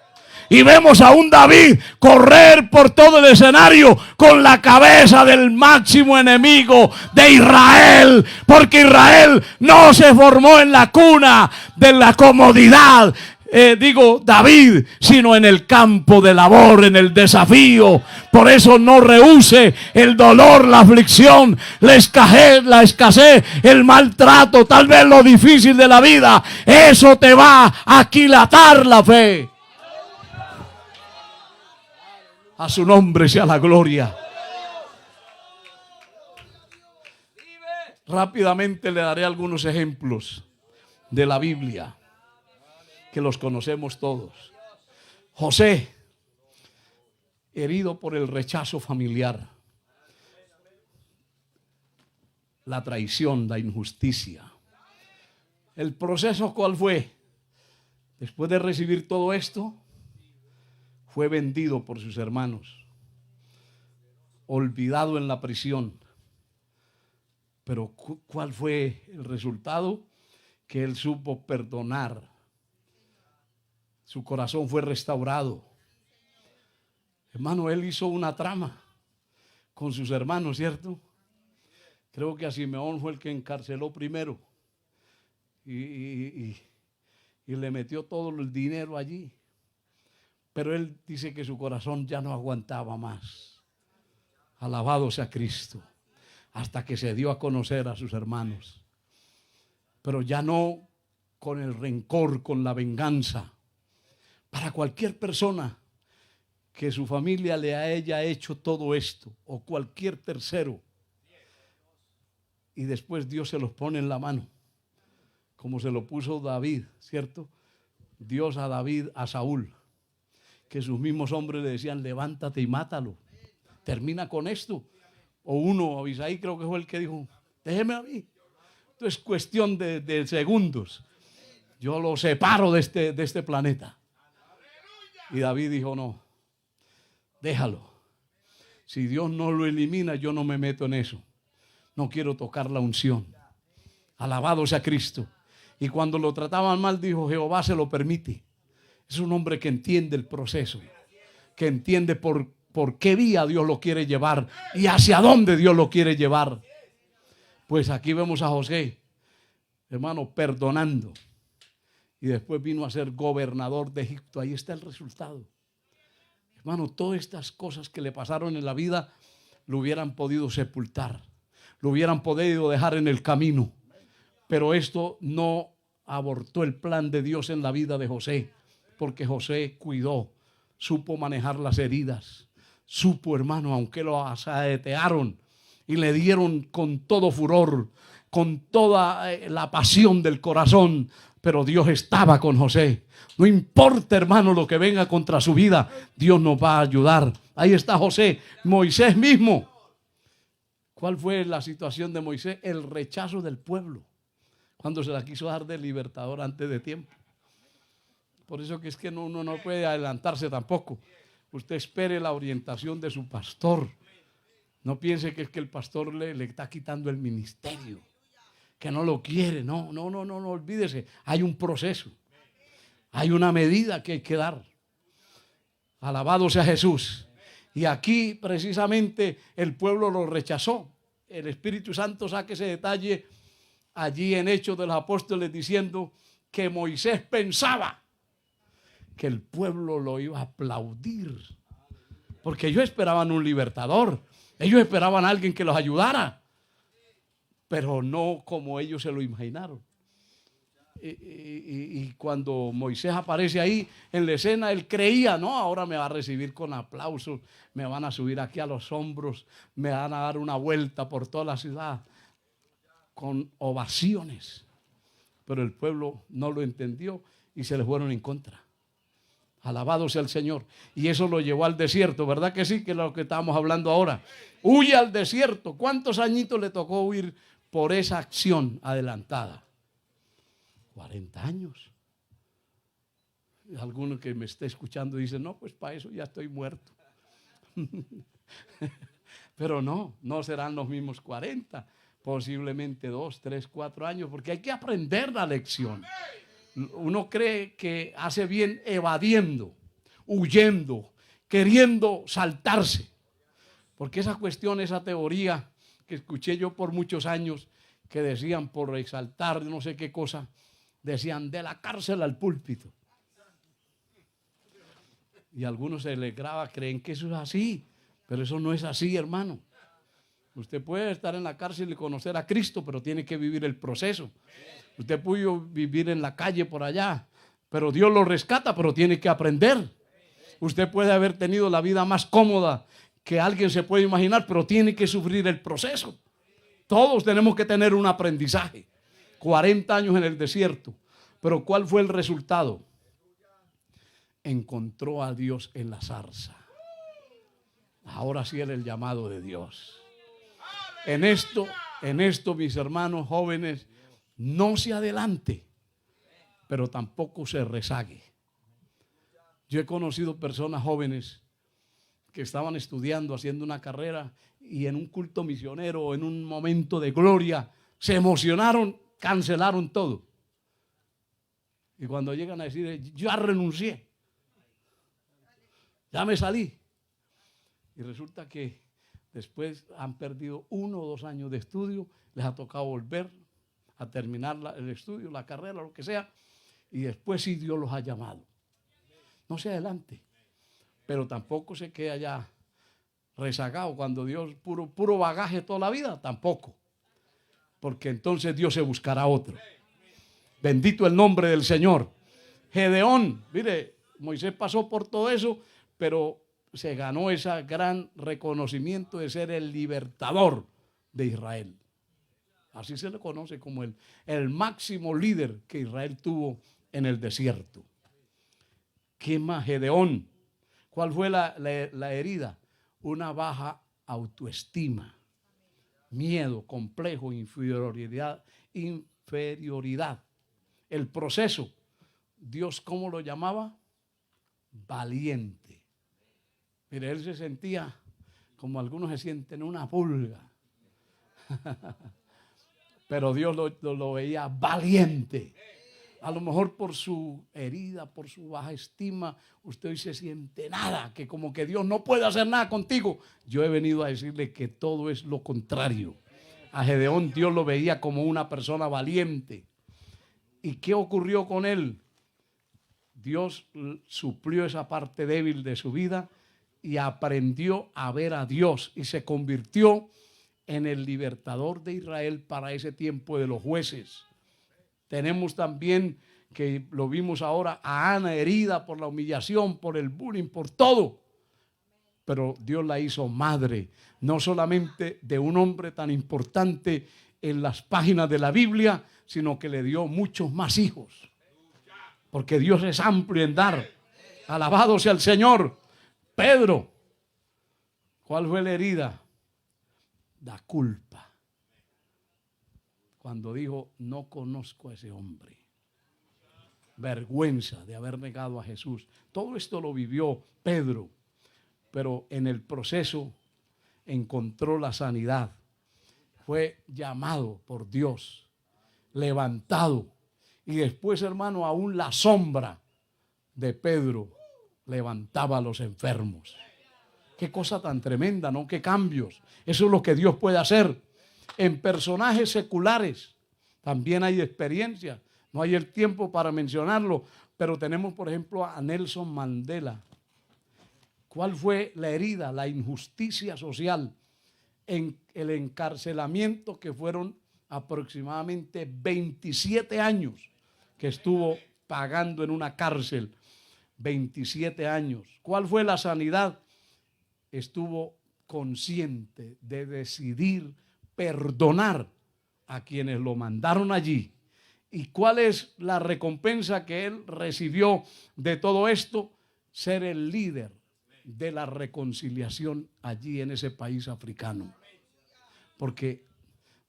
Y vemos a un David correr por todo el escenario con la cabeza del máximo enemigo de Israel. Porque Israel no se formó en la cuna de la comodidad, David, sino en el campo de labor, en el desafío. Por eso no rehúse el dolor, la aflicción, la escasez, el maltrato, tal vez lo difícil de la vida. Eso te va a aquilatar la fe. A su nombre sea la gloria. Rápidamente le daré algunos ejemplos de la Biblia que los conocemos todos. José, herido por el rechazo familiar, la traición, la injusticia. ¿El proceso cuál fue? Después de recibir todo esto, fue vendido por sus hermanos, olvidado en la prisión. Pero ¿cuál fue el resultado? Que él supo perdonar. Su corazón fue restaurado. Hermano, él hizo una trama con sus hermanos, ¿cierto? Creo que a Simeón fue el que encarceló primero. Y le metió todo el dinero allí. Pero él dice que su corazón ya no aguantaba más. Alabado sea Cristo. Hasta que se dio a conocer a sus hermanos. Pero ya no con el rencor, con la venganza. Para cualquier persona que su familia le haya hecho todo esto, o cualquier tercero, y después Dios se los pone en la mano. como se lo puso David, ¿cierto? Dios a David, a Saúl, que sus mismos hombres le decían, levántate y mátalo, termina con esto. O uno, Abisai creo que fue el que dijo, déjeme a mí. Esto es cuestión de segundos. Yo lo separo de este planeta. Y David dijo, no, déjalo. Si Dios no lo elimina, yo no me meto en eso. No quiero tocar la unción. Alabado sea Cristo. Y cuando lo trataban mal, dijo, Jehová se lo permite. Es un hombre que entiende el proceso, que entiende por qué vía Dios lo quiere llevar y hacia dónde Dios lo quiere llevar. Pues aquí vemos a José, hermano, perdonando. Y después vino a ser gobernador de Egipto. Ahí está el resultado. Hermano, todas estas cosas que le pasaron en la vida lo hubieran podido sepultar, lo hubieran podido dejar en el camino. Pero esto no abortó el plan de Dios en la vida de José, porque José cuidó, supo manejar las heridas, supo, hermano, aunque lo asaetearon y le dieron con todo furor, con toda la pasión del corazón, pero Dios estaba con José. No importa, hermano, lo que venga contra su vida, Dios nos va a ayudar. Ahí está José, Moisés mismo. ¿Cuál fue la situación de Moisés? El rechazo del pueblo, cuando se la quiso dar de libertador antes de tiempo. Por eso que es que uno no puede adelantarse tampoco. Usted espere la orientación de su pastor. No piense que es que el pastor le está quitando el ministerio, que no lo quiere. No, olvídese. Hay un proceso. Hay una medida que hay que dar. Alabado sea Jesús. Y aquí precisamente el pueblo lo rechazó. El Espíritu Santo saca ese detalle allí en Hechos de los Apóstoles diciendo que Moisés pensaba que el pueblo lo iba a aplaudir. Porque ellos esperaban un libertador. Ellos esperaban a alguien que los ayudara. Pero no como ellos se lo imaginaron. Y cuando Moisés aparece ahí en la escena, él creía, no, ahora me va a recibir con aplausos, me van a subir aquí a los hombros, me van a dar una vuelta por toda la ciudad con ovaciones. Pero el pueblo no lo entendió y se le fueron en contra. Alabado sea el Señor. Y eso lo llevó al desierto, ¿verdad que sí? Que es lo que estamos hablando ahora. Huye al desierto. ¿Cuántos añitos le tocó huir por esa acción adelantada? 40 años. Alguno que me esté escuchando dice, no, pues para eso ya estoy muerto. Pero no serán los mismos 40, posiblemente 2, 3, 4 años, porque hay que aprender la lección. Uno cree que hace bien evadiendo, huyendo, queriendo saltarse. Porque esa cuestión, esa teoría que escuché yo por muchos años, que decían por exaltar no sé qué cosa, decían de la cárcel al púlpito. Y algunos se les graba, creen que eso es así, pero eso no es así, hermano. Usted puede estar en la cárcel y conocer a Cristo, pero tiene que vivir el proceso. Usted puede vivir en la calle por allá, pero Dios lo rescata, pero tiene que aprender. Usted puede haber tenido la vida más cómoda que alguien se puede imaginar, pero tiene que sufrir el proceso. Todos tenemos que tener un aprendizaje. 40 años en el desierto. Pero ¿cuál fue el resultado? Encontró a Dios en la zarza. Ahora sí era el llamado de Dios. En esto, mis hermanos jóvenes, no se adelante, pero tampoco se rezague. Yo he conocido personas jóvenes que estaban estudiando, haciendo una carrera, y en un culto misionero, en un momento de gloria, se emocionaron, cancelaron todo. Y cuando llegan a decir, ya renuncié, ya me salí. Y resulta que después han perdido 1 o 2 años de estudio, les ha tocado volver a terminar el estudio, la carrera, lo que sea, y después sí Dios los ha llamado. No se adelante, pero tampoco se queda ya rezagado cuando Dios, puro bagaje toda la vida, tampoco, porque entonces Dios se buscará otro. Bendito el nombre del Señor. Gedeón, mire, Moisés pasó por todo eso, pero se ganó ese gran reconocimiento de ser el libertador de Israel. Así se le conoce como el máximo líder que Israel tuvo en el desierto. ¿Qué más? Gedeón. ¿Cuál fue la herida? Una baja autoestima, miedo, complejo, inferioridad. El proceso, Dios, ¿cómo lo llamaba? Valiente. Mire, él se sentía como algunos se sienten una pulga. Pero Dios lo veía valiente. A lo mejor por su herida, por su baja estima, usted hoy se siente nada, que como que Dios no puede hacer nada contigo. Yo he venido a decirle que todo es lo contrario. A Gedeón Dios lo veía como una persona valiente. ¿Y qué ocurrió con él? Dios suplió esa parte débil de su vida y aprendió a ver a Dios y se convirtió en el libertador de Israel para ese tiempo de los jueces. Tenemos también, que lo vimos ahora, a Ana herida por la humillación, por el bullying, por todo. Pero Dios la hizo madre, no solamente de un hombre tan importante en las páginas de la Biblia, sino que le dio muchos más hijos. Porque Dios es amplio en dar. Alabado sea el Señor. Pedro, ¿cuál fue la herida? La culpa. Cuando dijo, no conozco a ese hombre. Vergüenza de haber negado a Jesús. Todo esto lo vivió Pedro, pero en el proceso encontró la sanidad. Fue llamado por Dios, levantado. Y después, hermano, aún la sombra de Pedro levantaba a los enfermos. Qué cosa tan tremenda, ¿no? Qué cambios. Eso es lo que Dios puede hacer. En personajes seculares también hay experiencias. No hay el tiempo para mencionarlo, pero tenemos, por ejemplo, a Nelson Mandela. ¿Cuál fue la herida? La injusticia social, en el encarcelamiento, que fueron aproximadamente 27 años que estuvo pagando en una cárcel. 27 años. ¿Cuál fue la sanidad? Estuvo consciente de decidir perdonar a quienes lo mandaron allí. ¿Y cuál es la recompensa que él recibió de todo esto? Ser el líder de la reconciliación allí en ese país africano. Porque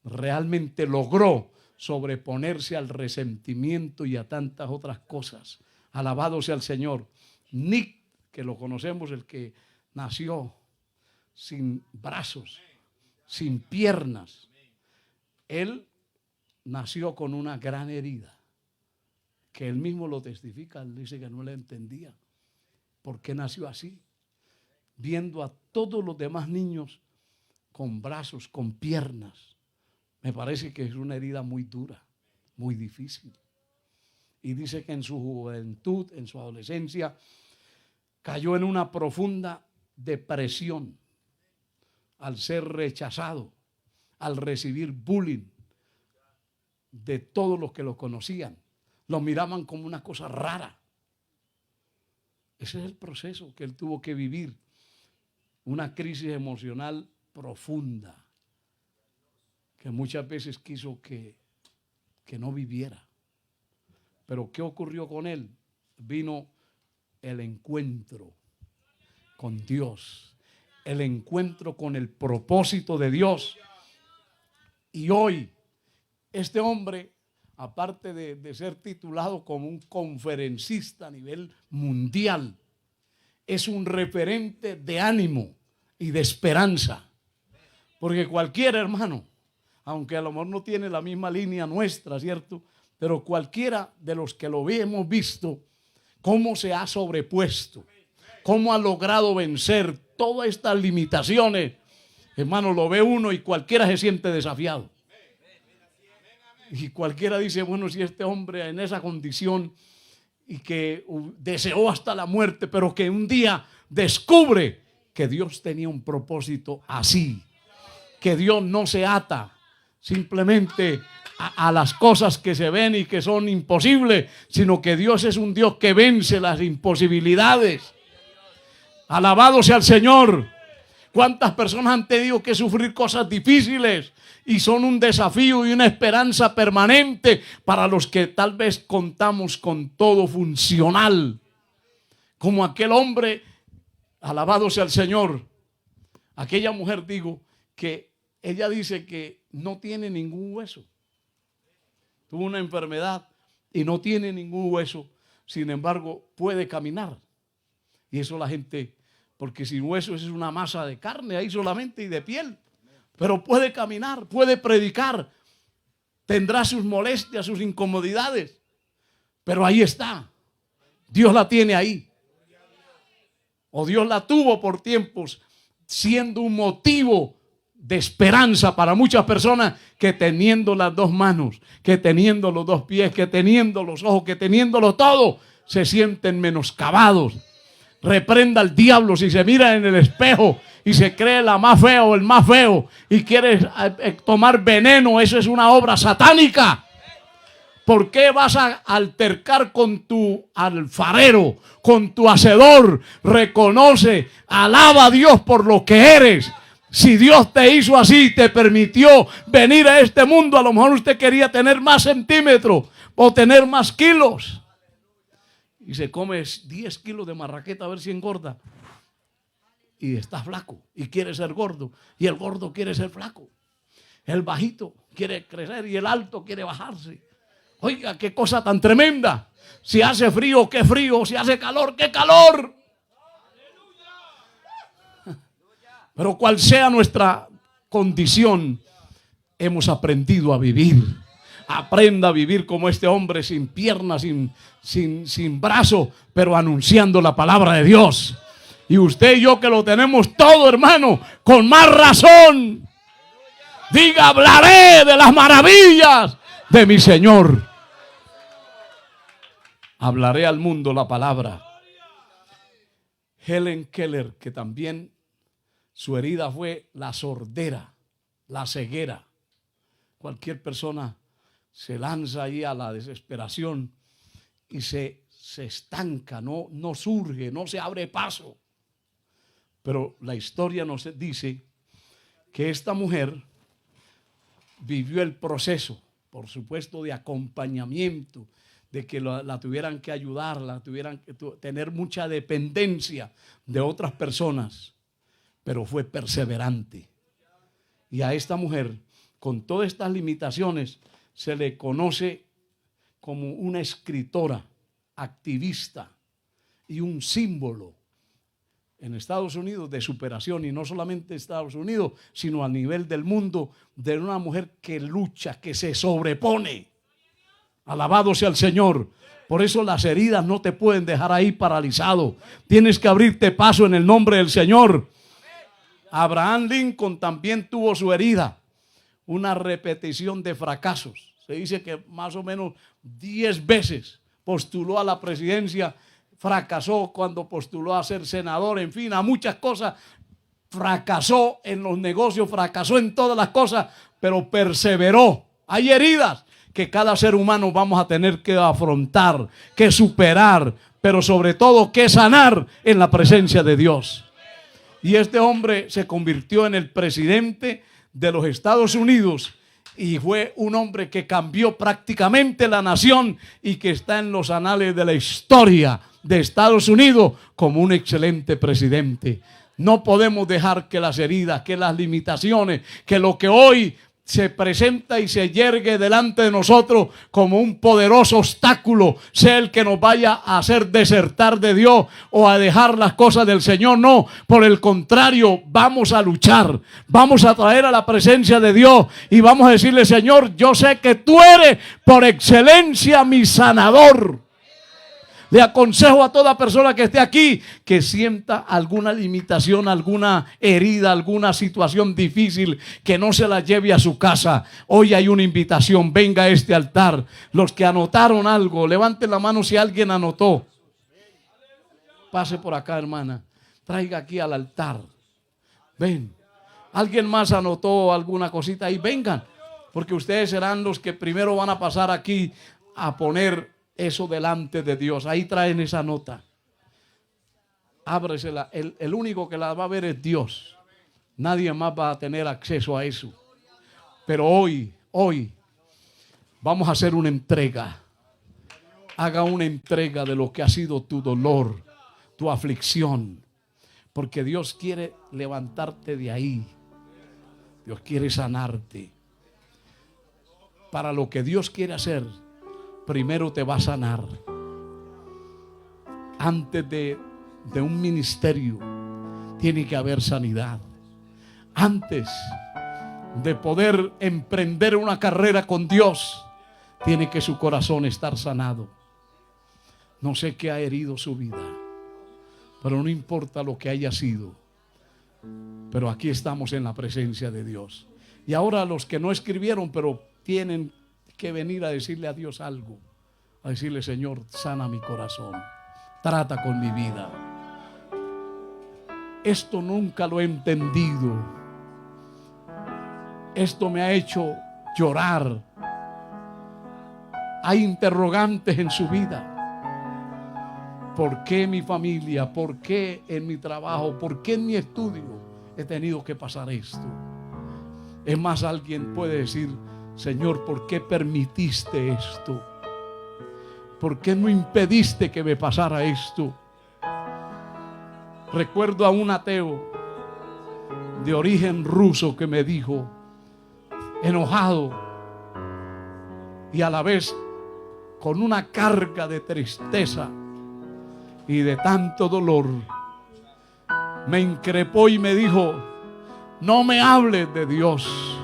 realmente logró sobreponerse al resentimiento y a tantas otras cosas. Alabado sea el Señor. Nick, que lo conocemos, el que nació sin brazos, sin piernas. Él nació con una gran herida, que él mismo lo testifica. Él dice que no le entendía por qué nació así, viendo a todos los demás niños con brazos, con piernas. Me parece que es una herida muy dura, muy difícil. Y dice que en su juventud, en su adolescencia, cayó en una profunda depresión al ser rechazado, al recibir bullying de todos los que lo conocían. Lo miraban como una cosa rara. Ese es el proceso que él tuvo que vivir. Una crisis emocional profunda que muchas veces quiso que no viviera. Pero ¿qué ocurrió con él? Vino el encuentro con Dios, el encuentro con el propósito de Dios. Y hoy, este hombre, aparte de ser titulado como un conferencista a nivel mundial, es un referente de ánimo y de esperanza. Porque cualquiera, hermano, aunque a lo mejor no tiene la misma línea nuestra, ¿cierto? Pero cualquiera de los que lo hemos visto, cómo se ha sobrepuesto, cómo ha logrado vencer todas estas limitaciones, hermano, lo ve uno y cualquiera se siente desafiado. Y cualquiera dice, bueno, si este hombre en esa condición y que deseó hasta la muerte, pero que un día descubre que Dios tenía un propósito así, que Dios no se ata simplemente a las cosas que se ven y que son imposibles, sino que Dios es un Dios que vence las imposibilidades. Alabado sea el Señor. ¿Cuántas personas han tenido que sufrir cosas difíciles y son un desafío y una esperanza permanente para los que tal vez contamos con todo funcional? Como aquel hombre, alabado sea el Señor, aquella mujer, digo, que ella dice que no tiene ningún hueso. Tuvo una enfermedad y no tiene ningún hueso, sin embargo puede caminar. Y eso la gente, porque sin hueso es una masa de carne ahí solamente y de piel, pero puede caminar, puede predicar, tendrá sus molestias, sus incomodidades, pero ahí está. Dios la tiene ahí, o Dios la tuvo por tiempos, siendo un motivo de esperanza para muchas personas que teniendo las dos manos, que teniendo los dos pies, que teniendo los ojos, que teniéndolo todo, se sienten menoscabados. Reprenda al diablo si se mira en el espejo y se cree la más fea o el más feo y quiere tomar veneno. Eso es una obra satánica. ¿Por qué vas a altercar con tu alfarero, con tu hacedor? Reconoce, alaba a Dios por lo que eres. Si Dios te hizo así, te permitió venir a este mundo, a lo mejor usted quería tener más centímetros o tener más kilos. Y se come 10 kilos de marraqueta a ver si engorda. Y está flaco y quiere ser gordo. Y el gordo quiere ser flaco. El bajito quiere crecer y el alto quiere bajarse. Oiga, qué cosa tan tremenda. Si hace frío, qué frío. Si hace calor, qué calor. Pero cual sea nuestra condición, hemos aprendido a vivir. Aprenda a vivir como este hombre, sin piernas, sin brazo, pero anunciando la palabra de Dios. Y usted y yo que lo tenemos todo, hermano, con más razón. Diga, hablaré de las maravillas de mi Señor. Hablaré al mundo la palabra. Helen Keller, que también su herida fue la sordera, la ceguera. Cualquier persona se lanza ahí a la desesperación y se estanca, no surge, no se abre paso. Pero la historia nos dice que esta mujer vivió el proceso, por supuesto, de acompañamiento, de que la tuvieran que ayudar, la tuvieran que tener mucha dependencia de otras personas, pero fue perseverante. Y a esta mujer, con todas estas limitaciones, se le conoce como una escritora, activista y un símbolo en Estados Unidos de superación, y no solamente en Estados Unidos, sino a nivel del mundo, de una mujer que lucha, que se sobrepone. Alabado sea el Señor. Por eso las heridas no te pueden dejar ahí paralizado. Tienes que abrirte paso en el nombre del Señor. Abraham Lincoln también tuvo su herida, una repetición de fracasos. Se dice que más o menos 10 veces postuló a la presidencia, fracasó cuando postuló a ser senador, en fin, a muchas cosas. Fracasó en los negocios, fracasó en todas las cosas, pero perseveró. Hay heridas que cada ser humano vamos a tener que afrontar, que superar, pero sobre todo que sanar en la presencia de Dios. Y este hombre se convirtió en el presidente de los Estados Unidos y fue un hombre que cambió prácticamente la nación y que está en los anales de la historia de Estados Unidos como un excelente presidente. No podemos dejar que las heridas, que las limitaciones, que lo que hoy se presenta y se yergue delante de nosotros como un poderoso obstáculo, sea el que nos vaya a hacer desertar de Dios o a dejar las cosas del Señor. No, por el contrario, vamos a luchar, vamos a traer a la presencia de Dios y vamos a decirle: Señor, yo sé que tú eres por excelencia mi sanador. Le aconsejo a toda persona que esté aquí que sienta alguna limitación, alguna herida, alguna situación difícil, que no se la lleve a su casa. Hoy hay una invitación, venga a este altar. Los que anotaron algo, levanten la mano si alguien anotó. Pase por acá, hermana. Traiga aquí al altar. Ven. ¿Alguien más anotó alguna cosita ahí? Vengan, porque ustedes serán los que primero van a pasar aquí a poner eso delante de Dios. Ahí traen esa nota. Ábresela. El único que la va a ver es Dios. Nadie más va a tener acceso a eso. Pero hoy, vamos a hacer una entrega. Haga una entrega de lo que ha sido tu dolor, tu aflicción. Porque Dios quiere levantarte de ahí. Dios quiere sanarte. Para lo que Dios quiere hacer, primero te va a sanar. Antes de un ministerio, tiene que haber sanidad. Antes de poder emprender una carrera con Dios, tiene que su corazón estar sanado. No sé qué ha herido su vida, pero no importa lo que haya sido. Pero aquí estamos en la presencia de Dios. Y ahora los que no escribieron, pero tienen que venir a decirle a Dios algo. A decirle: Señor, sana mi corazón. Trata con mi vida. Esto nunca lo he entendido. Esto me ha hecho llorar. Hay interrogantes en su vida. ¿Por qué mi familia? ¿Por qué en mi trabajo? ¿Por qué en mi estudio he tenido que pasar esto? Es más, alguien puede decir: Señor, ¿por qué permitiste esto? ¿Por qué no impediste que me pasara esto? Recuerdo a un ateo de origen ruso que me dijo, enojado y a la vez con una carga de tristeza y de tanto dolor, me increpó y me dijo: no me hables de Dios,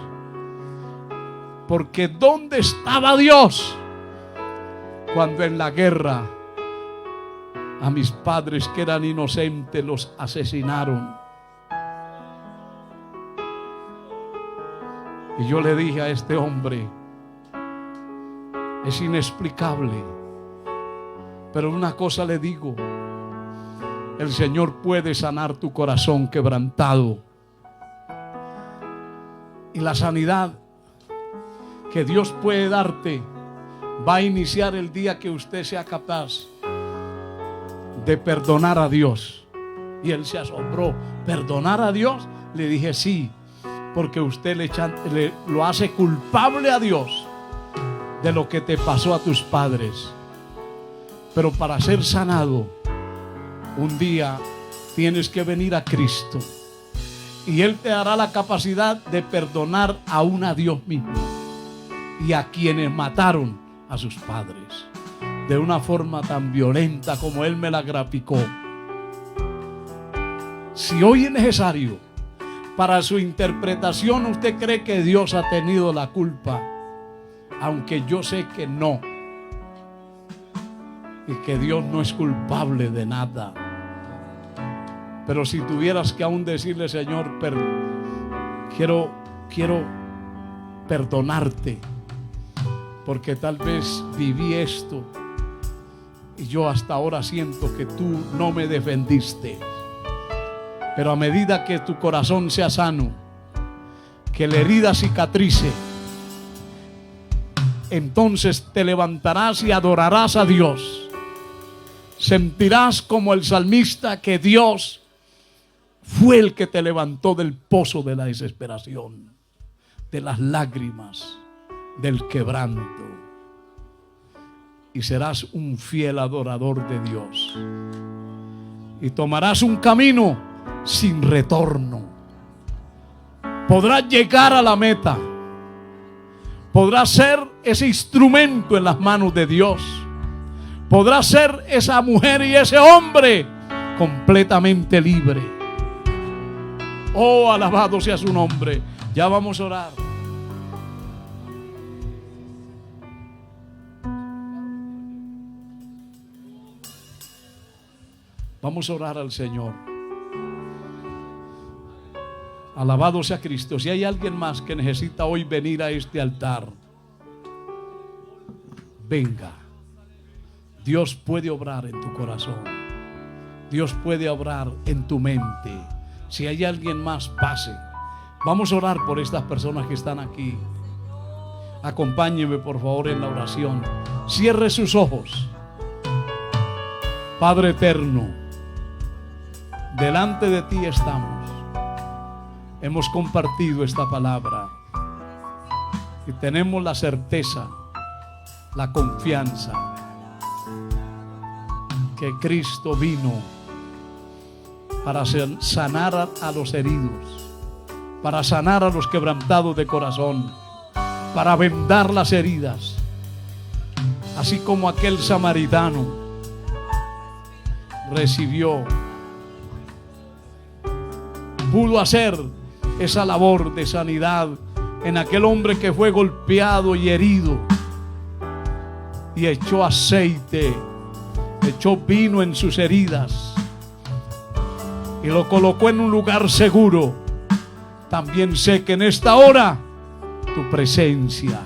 porque ¿dónde estaba Dios cuando en la guerra a mis padres, que eran inocentes, los asesinaron? Y yo le dije a este hombre: es inexplicable, pero una cosa le digo: el Señor puede sanar tu corazón quebrantado. Y la sanidad que Dios puede darte va a iniciar el día que usted sea capaz de perdonar a Dios. Y él se asombró. ¿Perdonar a Dios? Le dije: sí, porque usted lo hace culpable a Dios de lo que te pasó a tus padres. Pero para ser sanado, un día tienes que venir a Cristo, y Él te dará la capacidad de perdonar aún a Dios mismo y a quienes mataron a sus padres de una forma tan violenta como Él me la graficó. Si hoy es necesario para su interpretación, usted cree que Dios ha tenido la culpa, aunque yo sé que no, y que Dios no es culpable de nada. Pero si tuvieras que aún decirle: Señor, quiero perdonarte, porque tal vez viví esto y yo hasta ahora siento que tú no me defendiste. Pero a medida que tu corazón sea sano, que la herida cicatrice, entonces te levantarás y adorarás a Dios. Sentirás como el salmista que Dios fue el que te levantó del pozo de la desesperación, de las lágrimas, del quebranto. Y serás un fiel adorador de Dios. Y tomarás un camino sin retorno. Podrás llegar a la meta. Podrás ser ese instrumento en las manos de Dios. Podrás ser esa mujer y ese hombre completamente libre. Oh, alabado sea su nombre. Ya vamos a orar. Vamos a orar al Señor. Alabado sea Cristo. Si hay alguien más que necesita hoy venir a este altar, venga. Dios puede obrar en tu corazón. Dios puede obrar en tu mente. Si hay alguien más, pase. Vamos a orar por estas personas que están aquí. Acompáñeme por favor en la oración. Cierre sus ojos. Padre eterno, delante de ti estamos. hemos compartido esta palabra y tenemos la certeza, la confianza que Cristo vino para sanar a los heridos, para sanar a los quebrantados de corazón, para vendar las heridas, así como aquel samaritano recibió, pudo hacer esa labor de sanidad en aquel hombre que fue golpeado y herido, y echó aceite, echó vino en sus heridas y lo colocó en un lugar seguro. También sé que en esta hora tu presencia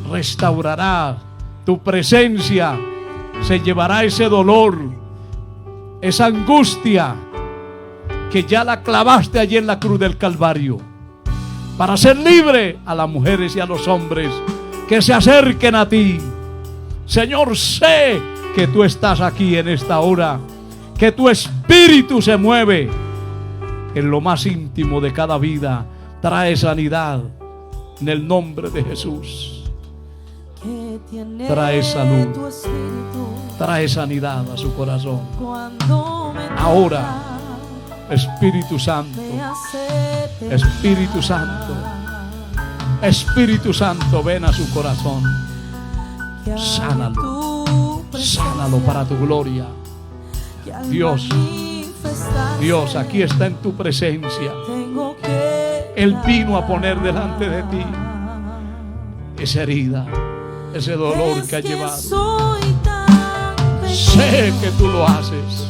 restaurará, tu presencia se llevará ese dolor, esa angustia que ya la clavaste allí en la cruz del Calvario, para hacer libre a las mujeres y a los hombres que se acerquen a ti. Señor, sé que tú estás aquí en esta hora, que tu espíritu se mueve en lo más íntimo de cada vida. Trae sanidad en el nombre de Jesús. Trae salud, trae sanidad a su corazón. Ahora, Espíritu Santo, Espíritu Santo, Espíritu Santo, ven a su corazón. Sánalo, sánalo para tu gloria. Dios, Dios, aquí está en tu presencia. Él vino a poner delante de ti esa herida, ese dolor que ha llevado. Sé que tú lo haces.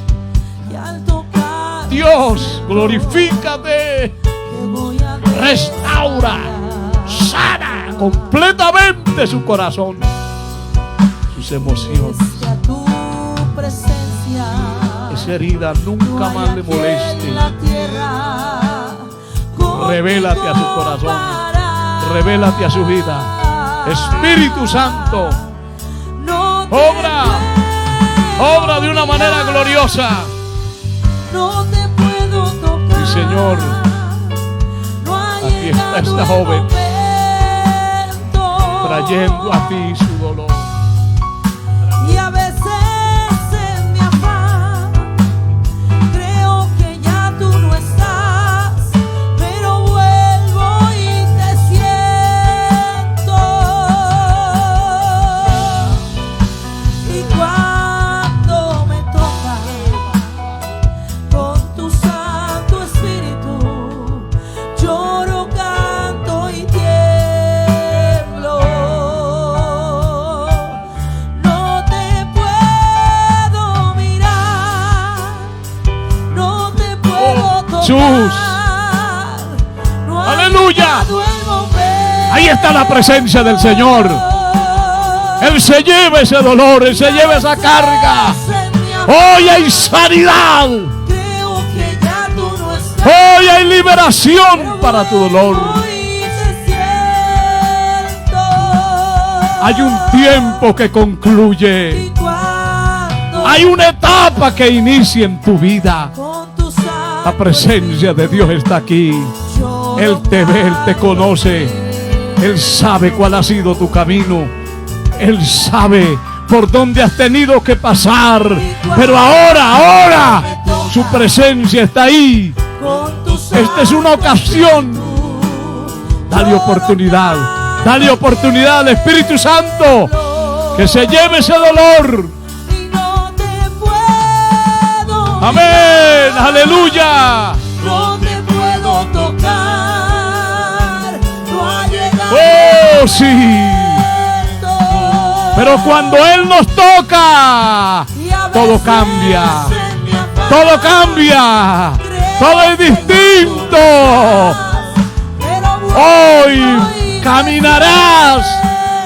Dios, glorifícate, restaura, sana completamente su corazón, sus emociones. Esa herida nunca más le moleste. Revélate a su corazón, revélate a su vida. Espíritu Santo, obra, obra de una manera gloriosa. Y Señor, aquí está esta joven trayendo a ti su dolor. Y a veces en mi afán creo que ya tú no estás, pero vuelvo y te siento. Y cuando me toca con tu Santo Espíritu, lloro, canto y tiemblo. No te puedo mirar, no te puedo tocar. Jesús. No ha Aleluya. llegado el momento. Ahí está la presencia del Señor. Él se lleva ese dolor, Él se lleva esa carga. Hoy hay sanidad, Creo que ya tú no estás. hoy hay liberación para tu dolor. Hoy te siento. Hay un tiempo que concluye, Y cuando hay una etapa que inicia en tu vida. con tu Santo La presencia de Dios está aquí. yo Él te ve, Él te conoce. Él sabe cuál ha sido tu camino. Él sabe por dónde has tenido que pasar. Pero ahora, su presencia está ahí. con tu Esta es una ocasión. Dale oportunidad. Dale oportunidad al Espíritu Santo que se lleve ese dolor. y no te puedo Amén. Aleluya. no te puedo tocar. No ha llegado Oh, sí. Pero cuando Él nos toca, todo cambia. Todo cambia. Todo es distinto. Hoy caminarás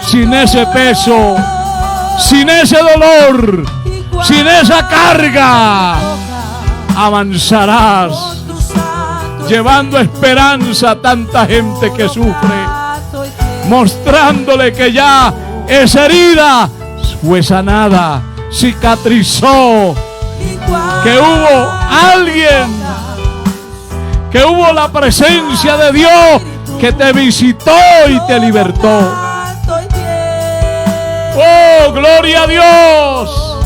sin ese peso, sin ese dolor, sin esa carga. Avanzarás llevando esperanza a tanta gente que sufre, mostrándole que ya esa herida fue sanada, cicatrizó, que hubo alguien que hubo la presencia de Dios que te visitó y te libertó. Oh, gloria a Dios.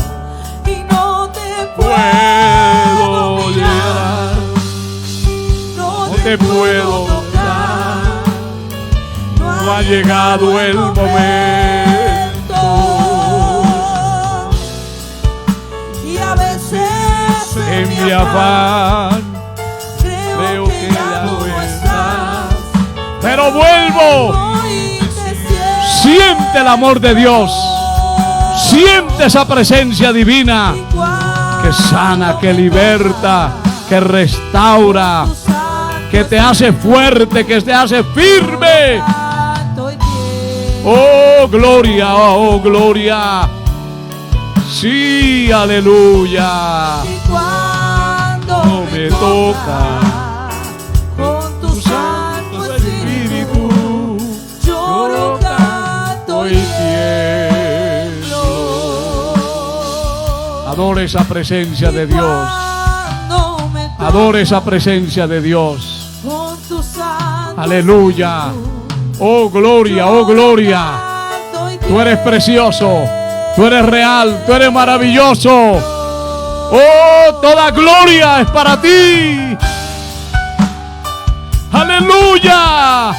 Y no te Puedo llegar, no no te puedo tocar. no ha llegado el momento. Y a veces En mi afán creo que ya no estás. pero vuelvo. Hoy te siento Siente el amor de Dios. Siente esa presencia divina igual. que sana, que liberta, que restaura, Tu santo que te hace fuerte, que te hace firme. santo y tierno. Oh, gloria, oh, gloria. Sí, aleluya. Y cuando No me toca con tu santo Santo espíritu, yo lo canto y tiemblo. Adore esa presencia de Dios. cuando me toca Adore esa presencia de Dios. con tu santo Aleluya. Oh, gloria, oh, gloria. canto y Tú eres precioso. Tú eres real. Tú eres maravilloso. Oh, toda gloria es para ti. Aleluya.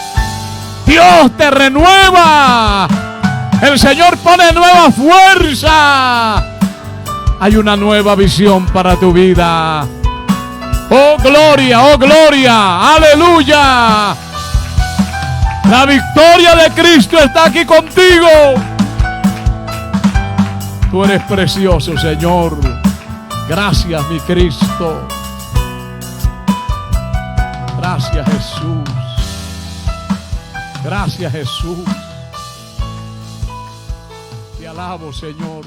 Dios te renueva. El Señor pone nueva fuerza. Hay una nueva visión para tu vida. Oh, gloria, oh, gloria. Aleluya. La victoria de Cristo está aquí contigo. Tú eres precioso, Señor. Gracias, mi Cristo. Gracias, Jesús. Gracias, Jesús. Te alabo, Señor.